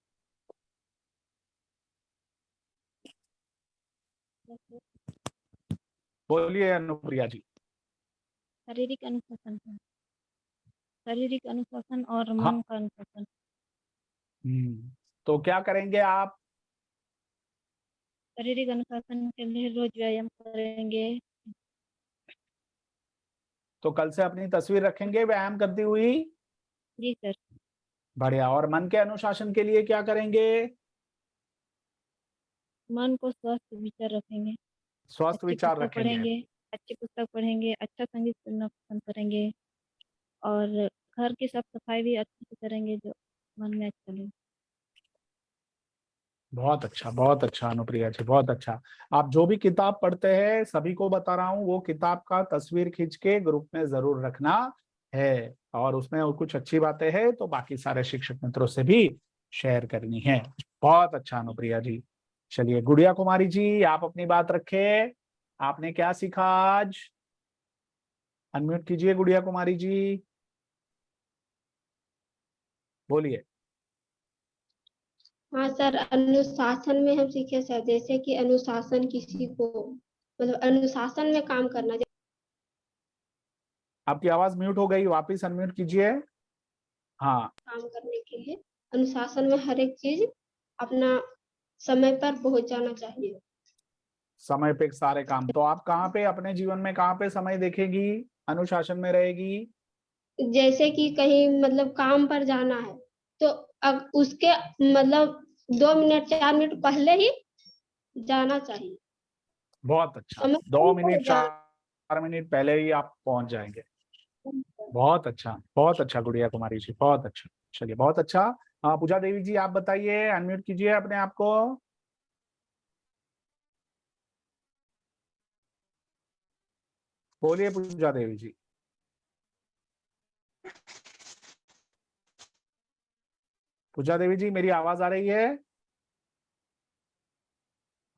बोलिए अनुप्रिया जी। शारीरिक अनुशासन, शारीरिक अनुशासन और हाँ। मन का अनुशासन। तो क्या करेंगे आप? शारीरिक अनुशासन के लिए रोज व्यायाम करेंगे। तो कल से अपनी तस्वीर रखेंगे व्यायाम करती हुई? जी सर। बढ़िया। और मन के अनुशासन के लिए क्या करेंगे? मन को स्वस्थ विचार रखेंगे, स्वस्थ अच्छी विचार पुस्तक रखेंगे। पढ़ेंगे, अच्छी पुस्तक पढ़ेंगे, अच्छा संगीत सुनना पसंद करेंगे और घर की साफ सफाई भी अच्छे से करेंगे जो मन में अच्छा लगे। बहुत अच्छा अनुप्रिया जी, बहुत अच्छा। आप जो भी किताब पढ़ते हैं, सभी को बता रहा हूँ, वो किताब का तस्वीर खींच के ग्रुप में जरूर रखना है, और उसमें और कुछ अच्छी बातें हैं तो बाकी सारे शिक्षक मित्रों से भी शेयर करनी है। बहुत अच्छा अनुप्रिया जी। चलिए, गुड़िया कुमारी जी आप अपनी बात रखे, आपने क्या सीखा आज? अनम्यूट कीजिए गुड़िया कुमारी जी, बोलिए। हाँ सर, अनुशासन में हम सीखे सर, जैसे कि अनुशासन किसी को मतलब अनुशासन में काम करना। आपकी आवाज म्यूट हो गई, वापस अनम्यूट कीजिए। हाँ, काम करने के लिए अनुशासन में हर एक चीज अपना समय पर पहुंच जाना चाहिए। समय पे सारे काम। तो आप कहाँ पे अपने जीवन में कहाँ पे समय देखेगी, अनुशासन में रहेगी? जैसे कि कहीं मतलब काम पर जाना है तो अब उसके मतलब 2 मिनट 4 मिनट पहले ही जाना चाहिए। बहुत अच्छा, समय 2 पर मिनट जा 4 मिनट पहले ही आप पहुंच जाएंगे। बहुत अच्छा गुड़िया कुमारी जी, बहुत अच्छा। चलिए बहुत अच्छा। हाँ पूजा देवी जी आप बताइए, अनम्यूट कीजिए अपने आप को। बोलिए पूजा देवी जी। पूजा देवी जी मेरी आवाज आ रही है?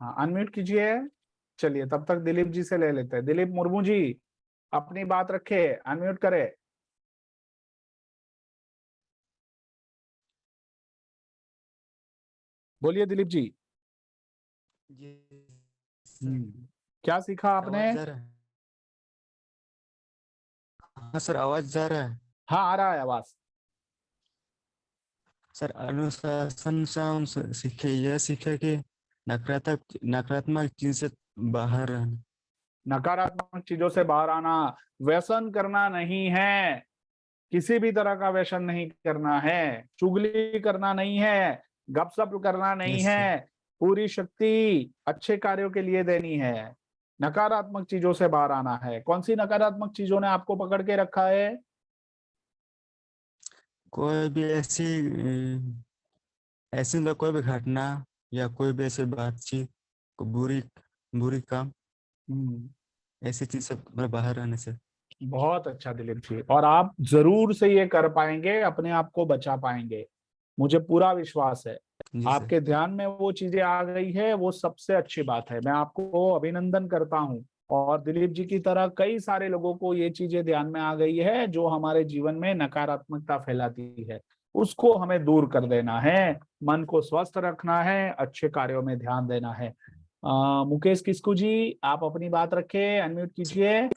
हाँ अनम्यूट कीजिए। चलिए तब तक दिलीप जी से ले लेते हैं। दिलीप मुर्मू जी अपनी बात रखे, अनम्यूट करे। बोलिए दिलीप जी। जी क्या सीखा आपने? आवाज जा रहा है? हाँ सर आवाज जा रहा है। हाँ आ रहा है आवाज। सर अनुशासन से हम सीखे कि नकारात्मक चीज से बाहर रहना। नकारात्मक चीजों से बाहर आना, व्यसन करना नहीं है, किसी भी तरह का व्यसन नहीं करना है, चुगली करना नहीं है, गपशप करना नहीं यस सर। है, पूरी शक्ति अच्छे कार्यों के लिए देनी है, नकारात्मक चीजों से बाहर आना है। कौन सी नकारात्मक चीजों ने आपको पकड़ के रखा है? कोई भी ऐसी मतलब कोई भी घटना या कोई भी ऐसी बातचीत को बुरी बुरी काम ऐसी चीज से मतलब बाहर रहने से। बहुत अच्छा दिलीप जी, और आप जरूर से ये कर पाएंगे, अपने आप को बचा पाएंगे, मुझे पूरा विश्वास है। आपके ध्यान में वो चीजें आ गई है, वो सबसे अच्छी बात है। मैं आपको अभिनंदन करता हूँ। और दिलीप जी की तरह कई सारे लोगों को ये चीजें ध्यान में आ गई है जो हमारे जीवन में नकारात्मकता फैलाती है, उसको हमें दूर कर देना है, मन को स्वस्थ रखना है, अच्छे कार्यों में ध्यान देना है। मुकेश किस्कू जी आप अपनी बात रखें, अनम्यूट कीजिए।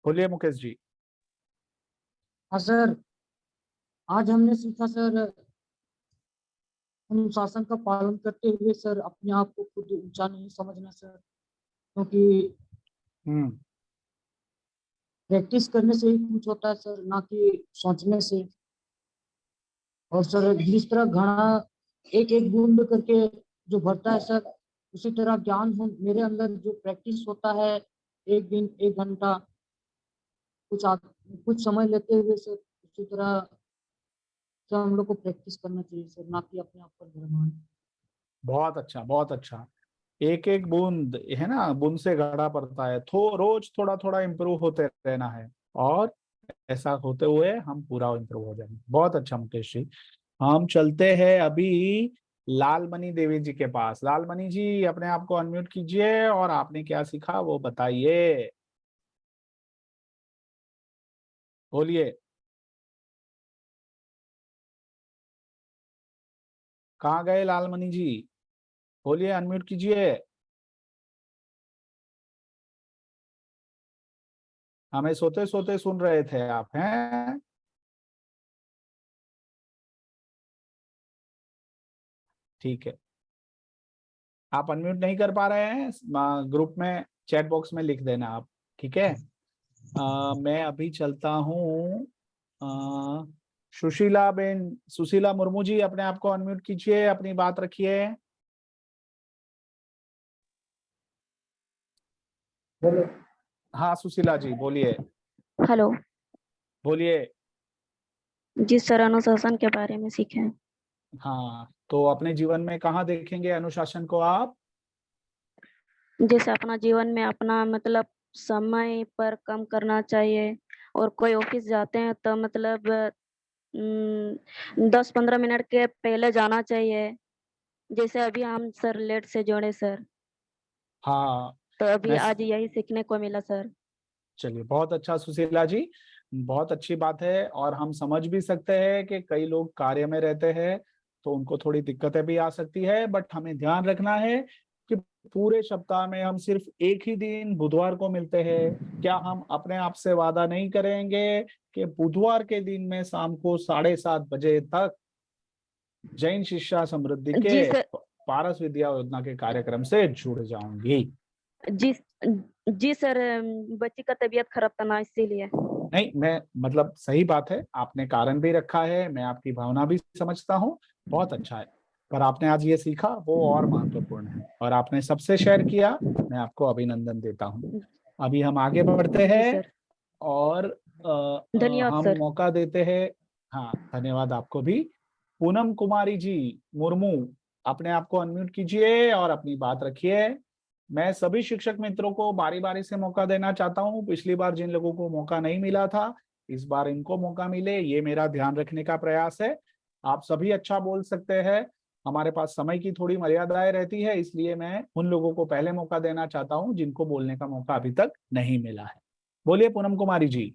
बोलिए मुकेश जी। हाँ सर, आज हमने सीखा सर अनुशासन का पालन करते हुए सर अपने आप को खुद ऊंचा नहीं समझना सर, क्योंकि प्रैक्टिस करने से ही कुछ होता है सर, ना कि सोचने से। और सर जिस तरह घड़ा एक एक बूंद करके जो भरता है सर, उसी तरह ज्ञान मेरे अंदर जो प्रैक्टिस होता है, एक दिन 1 घंटा कुछ समय लेते हुए सर, उसी तरह से हम लोग को प्रैक्टिस करना चाहिए सर, ना कि अपने आप पर भरमान। बहुत अच्छा, बहुत अच्छा। एक एक बूंद है ना, बूंद से घड़ा पड़ता है, रोज थोड़ा थोड़ा इम्प्रूव होते रहना है, और ऐसा होते हुए हम पूरा इम्प्रूव हो जाएंगे। बहुत अच्छा मुकेश जी। हम चलते हैं अभी लालमणि देवी जी के पास। लालमणि जी अपने आप को अनम्यूट कीजिए और आपने क्या सीखा वो बताइए। बोलिए। कहाँ गए लालमणि जी? बोलिए, अनम्यूट कीजिए। हमें सोते सोते सुन रहे थे आप, हैं? ठीक है, आप अनम्यूट नहीं कर पा रहे हैं, ग्रुप में चैट बॉक्स में लिख देना आप, ठीक है? मैं अभी चलता हूँ। सुशीला मुर्मू जी अपने आप को अनम्यूट कीजिए, अपनी बात रखिए। हाँ सुशीला जी बोलिए। हेलो बोलिए। जी सर, अनुशासन के बारे में सीखे। हाँ तो अपने जीवन में कहाँ देखेंगे अनुशासन को आप? जैसे अपना जीवन में अपना मतलब समय पर कम करना चाहिए, और कोई ऑफिस जाते हैं तो मतलब 10-15 मिनट के पहले जाना चाहिए। जैसे अभी हम सर लेट से जोड़े सर, हाँ तो अभी मैं आज यही सीखने को मिला सर। चलिए बहुत अच्छा सुशीला जी, बहुत अच्छी बात है। और हम समझ भी सकते हैं कि कई लोग कार्य में रहते हैं तो उनको थोड़ी दिक्कतें भी आ सकती है, बट हमें ध्यान रखना है कि पूरे सप्ताह में हम सिर्फ एक ही दिन बुधवार को मिलते हैं, क्या हम अपने आप से वादा नहीं करेंगे कि बुधवार के दिन में शाम को 7:30 बजे तक जैन शिक्षा समृद्धि जी के सर। पारस विद्या योजना के कार्यक्रम से जुड़ जाऊंगी? जी सर, बच्ची का तबीयत खराब था ना, इसीलिए। नहीं, मैं मतलब सही बात है, आपने कारण भी रखा है, मैं आपकी भावना भी समझता हूँ, बहुत अच्छा है, पर आपने आज ये सीखा वो और महत्वपूर्ण है, और आपने सबसे शेयर किया, मैं आपको अभिनंदन देता हूँ। अभी हम आगे बढ़ते जी हैं सर। और धन्यवाद हम सर। मौका देते हैं। हाँ, धन्यवाद आपको भी। पूनम कुमारी जी मुर्मू, अपने आप को अनम्यूट कीजिए और अपनी बात रखिए। मैं सभी शिक्षक मित्रों को बारी बारी से मौका देना चाहता हूँ। पिछली बार जिन लोगों को मौका नहीं मिला था, इस बार इनको मौका मिले, ये मेरा ध्यान रखने का प्रयास है। आप सभी अच्छा बोल सकते हैं, हमारे पास समय की थोड़ी मर्यादाएं रहती है, इसलिए मैं उन लोगों को पहले मौका देना चाहता हूँ जिनको बोलने का मौका अभी तक नहीं मिला है। बोलिए पूनम कुमारी जी,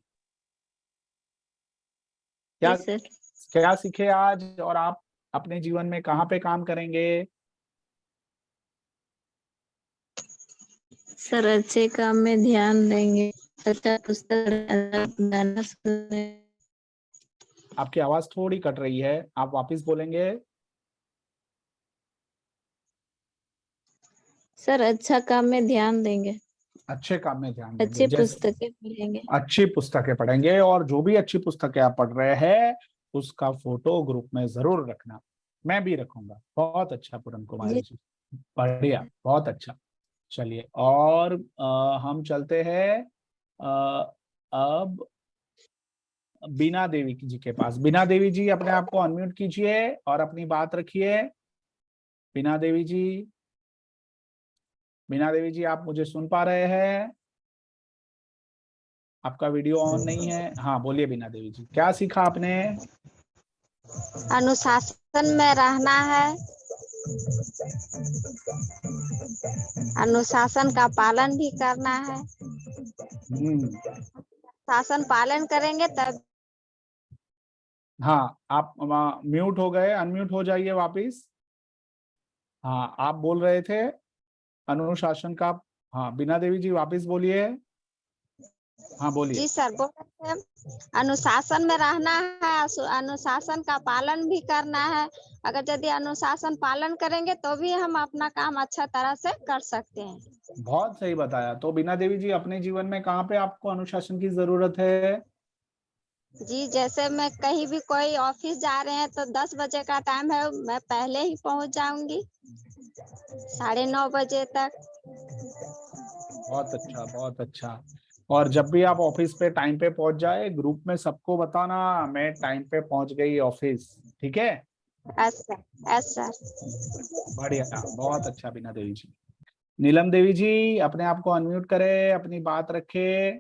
क्या जी सर। क्या सीखे आज, और आप अपने जीवन में कहाँ पे काम करेंगे? सर अच्छे काम में ध्यान देंगे, अच्छा पुस्तक, गाना सुनने। आपकी आवाज थोड़ी कट रही है, आप वापस बोलेंगे? सर अच्छा काम में ध्यान देंगे, अच्छे काम में ध्यान देंगे, अच्छी जैसे पुस्तकें पढ़ेंगे। अच्छी पुस्तकें पढ़ेंगे, और जो भी अच्छी पुस्तकें आप पढ़ रहे हैं उसका फोटो ग्रुप में जरूर रखना, मैं भी रखूंगा। बहुत अच्छा पूनम कुमारी जी, बढ़िया, बहुत अच्छा। चलिए, और हम चलते हैं अब बीना देवी जी के पास। बीना देवी जी, अपने आप को अनम्यूट कीजिए और अपनी बात रखिए। बीना देवी जी, बीना देवी जी, आप मुझे सुन पा रहे हैं? आपका वीडियो ऑन नहीं है। हाँ, बोलिए बीना देवी जी, क्या सीखा आपने? अनुशासन में रहना है, अनुशासन का पालन भी करना है। शासन पालन करेंगे तब। हाँ, आप म्यूट हो गए, अनम्यूट हो जाइए वापिस। हाँ, आप बोल रहे थे अनुशासन का। हाँ, बीना देवी जी वापिस बोलिए। हाँ, बोलिए। जी सर, बोल रहे थे अनुशासन में रहना है, अनुशासन का पालन भी करना है। अगर यदि अनुशासन पालन करेंगे तो भी हम अपना काम अच्छा तरह से कर सकते हैं। बहुत सही बताया। तो बीना देवी जी, अपने जीवन में कहाँ पे आपको अनुशासन की जरूरत है? जी, जैसे मैं कहीं भी कोई ऑफिस जा रहे हैं तो 10 बजे का टाइम है, मैं पहले ही पहुंच जाऊंगी 9:30 बजे तक। बहुत अच्छा, बहुत अच्छा। और जब भी आप ऑफिस पे टाइम पे पहुंच जाए, ग्रुप में सबको बताना मैं टाइम पे पहुंच गई ऑफिस, ठीक है? सर। बढ़िया, बहुत अच्छा बीना देवी जी। नीलम देवी जी, अपने आप को अनम्यूट करें, अपनी बात रखें।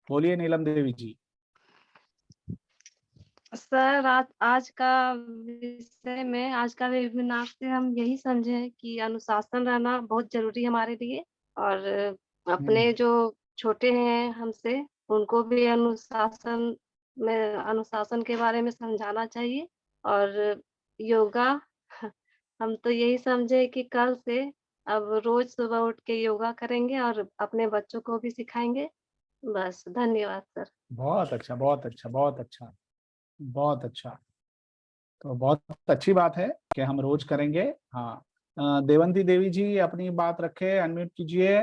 बोलिए नीलम देवी जी। सर आज का विषय में, आज का वेबिनार से हम यही समझे कि अनुशासन रहना बहुत जरूरी है हमारे लिए, और अपने जो छोटे हैं हमसे उनको भी अनुशासन के बारे में समझाना चाहिए। और योगा हम तो यही समझे कि कल से अब रोज सुबह उठ के योगा करेंगे और अपने बच्चों को भी सिखाएंगे। बस, धन्यवाद सर। बहुत अच्छा, बहुत अच्छा, बहुत अच्छा, बहुत अच्छा। तो बहुत अच्छी बात है कि हम रोज करेंगे। हाँ, देवंती देवी जी, अपनी बात रखे, अनम्यूट कीजिए।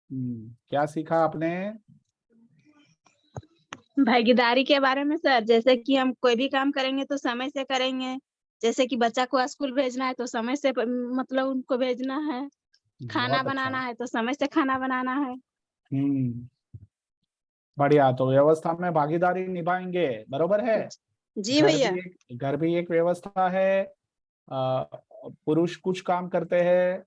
क्या सीखा आपने? भागीदारी के बारे में सर, जैसे कि हम कोई भी काम करेंगे तो समय से करेंगे। जैसे कि बच्चा को स्कूल भेजना है तो समय से मतलब उनको भेजना है, खाना बनाना है तो समय से खाना बनाना है। बढ़िया, तो व्यवस्था में भागीदारी निभाएंगे, बरोबर है? जी भैया। घर भी एक व्यवस्था है। पुरुष कुछ काम करते हैं,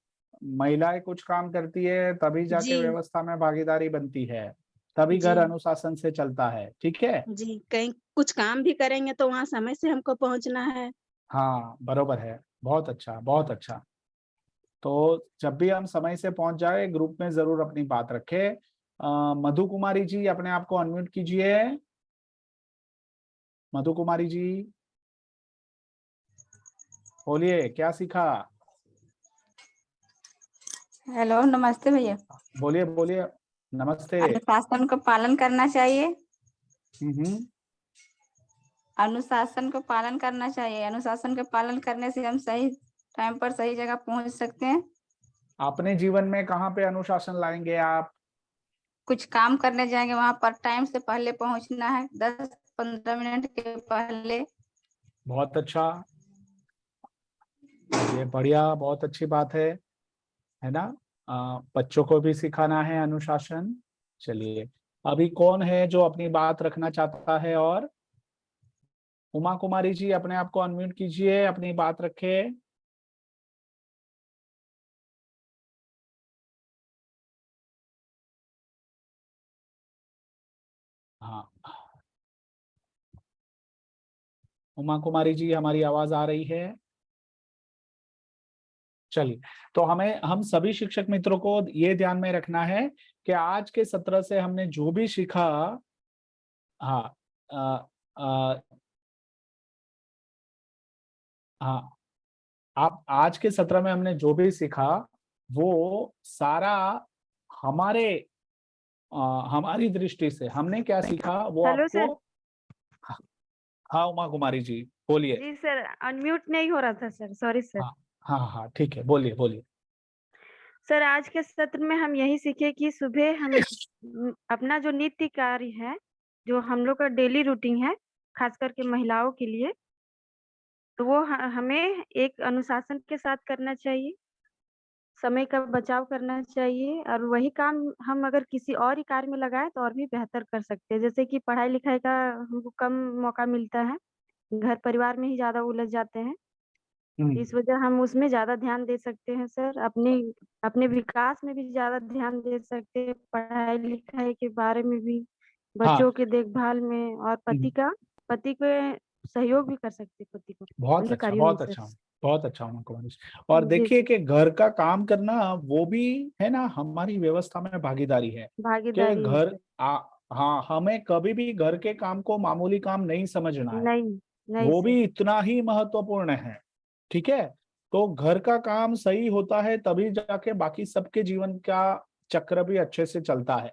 महिलाएं कुछ काम करती है, तभी जाके जी। व्यवस्था में भागीदारी बनती है, तभी घर जी। अनुशासन से चलता है, ठीक है? जी, कहीं कुछ काम भी करेंगे तो वहाँ समय से हमको पहुँचना है। हाँ, बरोबर है, बहुत अच्छा, बहुत अच्छा। तो जब भी हम समय से पहुंच जाए, ग्रुप में जरूर अपनी बात रखें। मधु कुमारी जी, अपने आप को अनम्यूट कीजिए। मधु कुमारी जी बोलिए, क्या सीखा? हेलो, नमस्ते भैया। बोलिए बोलिए, नमस्ते। अनुशासन को पालन करना चाहिए। हम्म। अनुशासन को पालन करना चाहिए। अनुशासन के पालन करने से हम सही टाइम पर सही जगह पहुंच सकते हैं। अपने जीवन में कहाँ पे अनुशासन लाएंगे आप? कुछ काम करने जाएंगे, वहां पर टाइम से पहले पहुंचना है, 10-15 मिनट के पहले। बहुत अच्छा, ये बढ़िया, बहुत अच्छी बात है ना? बच्चों को भी सिखाना है अनुशासन। चलिए, अभी कौन है जो अपनी बात रखना चाहता है? और उमा कुमारी जी, अपने आप को अनम्यूट कीजिए, अपनी बात रखे। हाँ, उमा कुमारी जी, हमारी आवाज आ रही है? चलिए, तो हम सभी शिक्षक मित्रों को ये ध्यान में रखना है कि आज के सत्र से हमने जो भी सीखा, हाँ, हाँ, आप आज के सत्र में हमने जो भी सीखा वो सारा हमारे हमारी दृष्टि से हमने क्या सीखा वो हेलो आपको। हाँ उमा कुमारी जी बोलिए। जी सर, अनम्यूट नहीं हो रहा था सर, सॉरी सर। हाँ हाँ हाँ, ठीक है, बोलिए बोलिए। सर, आज के सत्र में हम यही सीखे कि सुबह हम अपना जो नित्य कार्य है, जो हम लोग का डेली रूटीन है, खास करके महिलाओं के लिए, तो वो हमें एक अनुशासन के साथ करना चाहिए, समय का बचाव करना चाहिए, और वही काम हम अगर किसी और ही कार्य में लगाए तो और भी बेहतर कर सकते हैं। जैसे कि पढ़ाई लिखाई का हमको कम मौका मिलता है, घर परिवार में ही ज्यादा उलझ जाते हैं, इस वजह हम उसमें ज्यादा ध्यान दे सकते हैं सर। अपने विकास में भी ज्यादा ध्यान दे सकते हैं, पढ़ाई लिखाई के बारे में भी, बच्चों के देखभाल में, और पति के सहयोग भी कर सकते हैं, पति को बहुत उनके अच्छा, कार्यों में बहुत सर। अच्छा, बहुत अच्छा उमा कुमारी जी। और जी देखिए सर, कि घर का काम करना वो भी है ना, हमारी व्यवस्था में भागीदारी है कि भागीदारी है घर सर। हाँ, हमें कभी भी घर के काम को मामूली काम नहीं समझना है, नहीं नहीं वो सर। भी इतना ही महत्वपूर्ण है। ठीक है, तो घर का काम सही होता है तभी जाके बाकी सबके जीवन का चक्र भी अच्छे से चलता है।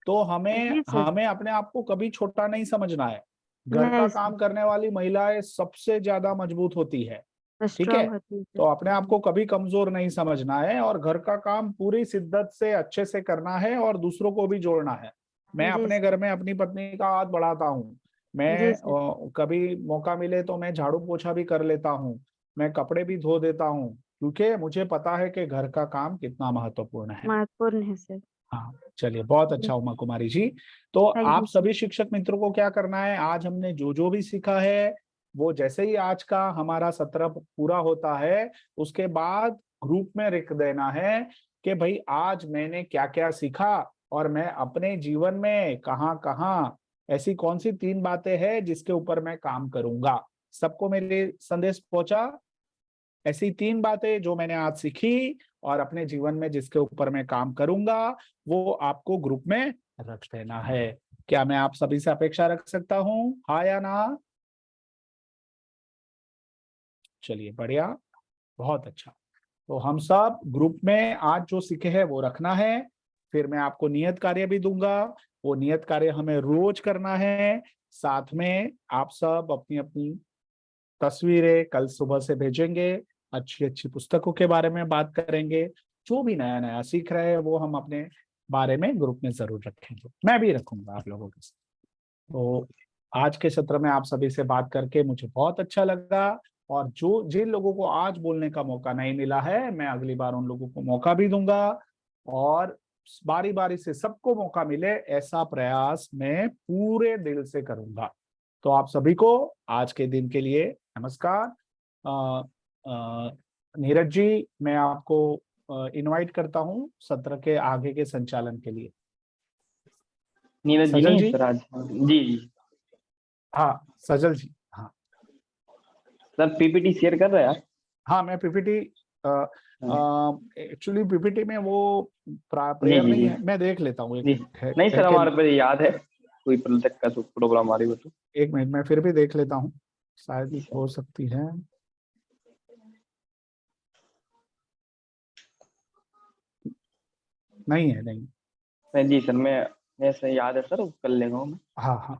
तो हमें जी सर। हमें अपने आप को कभी छोटा नहीं समझना है। घर का नहीं सर, काम करने वाली महिलाएं सबसे ज्यादा मजबूत होती है। ठीक है, स्ट्रांग होती है तो सर। अपने आप को कभी कमजोर नहीं समझना है और घर का काम पूरी शिद्दत से अच्छे से करना है और दूसरों को भी जोड़ना है। मैं जी अपने सर। घर में अपनी पत्नी का हाथ बढ़ाता हूँ। मैं जी सर। कभी मौका मिले तो मैं झाड़ू पोछा भी कर लेता हूँ, मैं कपड़े भी धो देता हूँ, क्योंकि मुझे पता है कि घर का काम कितना महत्वपूर्ण है। महत्वपूर्ण है सर। हाँ, चलिए, बहुत अच्छा उमा कुमारी जी। तो थैंक आप यू सर। सभी शिक्षक मित्रों को क्या करना है, आज हमने जो जो भी सीखा है वो जैसे ही आज का हमारा सत्र पूरा होता है उसके बाद ग्रुप में लिख देना है कि भाई आज मैंने क्या क्या सीखा और मैं अपने जीवन में कहाँ कहाँ ऐसी कौन सी 3 बातें हैं जिसके ऊपर मैं काम करूंगा। सबको मेरे संदेश पहुंचा? ऐसी 3 बातें जो मैंने आज सीखी और अपने जीवन में जिसके ऊपर मैं काम करूंगा वो आपको ग्रुप में रख देना है। क्या मैं आप सभी से अपेक्षा रख सकता हूँ, हाँ या ना? चलिए, बढ़िया, बहुत अच्छा। तो हम सब ग्रुप में आज जो सीखे हैं वो रखना है। फिर मैं आपको नियत कार्य भी दूंगा, वो नियत कार्य हमें रोज करना है। साथ में आप सब अपनी अपनी तस्वीरें कल सुबह से भेजेंगे, अच्छी अच्छी पुस्तकों के बारे में बात करेंगे, जो भी नया नया सीख रहे हैं वो हम अपने बारे में ग्रुप में जरूर रखेंगे, मैं भी रखूंगा आप लोगों के साथ। तो आज के सत्र में आप सभी से बात करके मुझे बहुत अच्छा लगा, और जो जिन लोगों को आज बोलने का मौका नहीं मिला है मैं अगली बार उन लोगों को मौका भी दूंगा और बारी बारी से सबको मौका मिले ऐसा प्रयास मैं पूरे दिल से करूंगा। तो आप सभी को आज के दिन के लिए नमस्कार। नीरज जी, मैं आपको इनवाइट करता हूं सत्र के आगे के संचालन के लिए। नीरज जी सजल नहीं जी? सर आज। जी जी हाँ सजल जी, हाँ सर, पीपीटी शेयर कर रहे हैं आप? हाँ, मैं पीपीटी एक्चुअली पीपीटी में वो जी प्रेयर जी नहीं जी है, मैं देख लेता हूँ एक जी मिनट है नहीं सर, कि हमारे पे याद है। कोई प्रलतक का तो प्रॉब्लम आ रही हो तो। एक मिनट में फिर भी देख लेता हूँ, शायद हो सकती है। नहीं है, नहीं। जी सर, मैं ऐसे याद है सर, वो कर लेगा हूँ मैं। हाँ हाँ।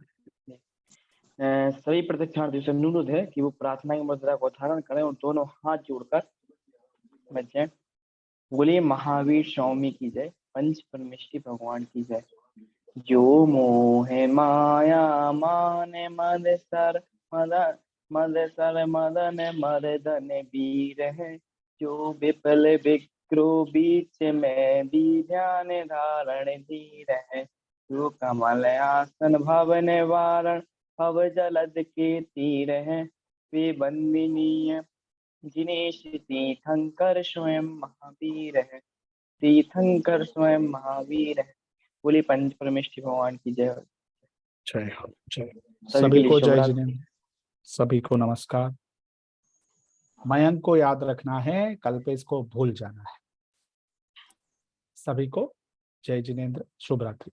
सभी प्रशिक्षणार्थी से अनुरोध है कि वो प्रार्थना की मुद्रा को धारण करें और दोनों हाथ जोड़कर बच्चे बोलिए महावीर स्वामी की जय, पंच परमेष्टि भगवान की जय। जो मोहे माया माने मद सर मदन मर्दन वीर है, जो विपल विक्रो बीच में भी ध्यान धारण धीर है, जो कमल आसन भवन वारण भव जलद के तीर है, वे वंदनीय जिनेश तीर्थंकर स्वयं महावीर है, तीर्थंकर स्वयं महावीर है। बोली पंच परमेष्टि भगवान की जय। जय हो, जय। सभी सभी के को लिए जय शुभरात्रि। जिनेंद्र, सभी को नमस्कार। मयंक को याद रखना है, कल पे इसको भूल जाना है। सभी को जय जिनेंद्र, शुभ रात्रि।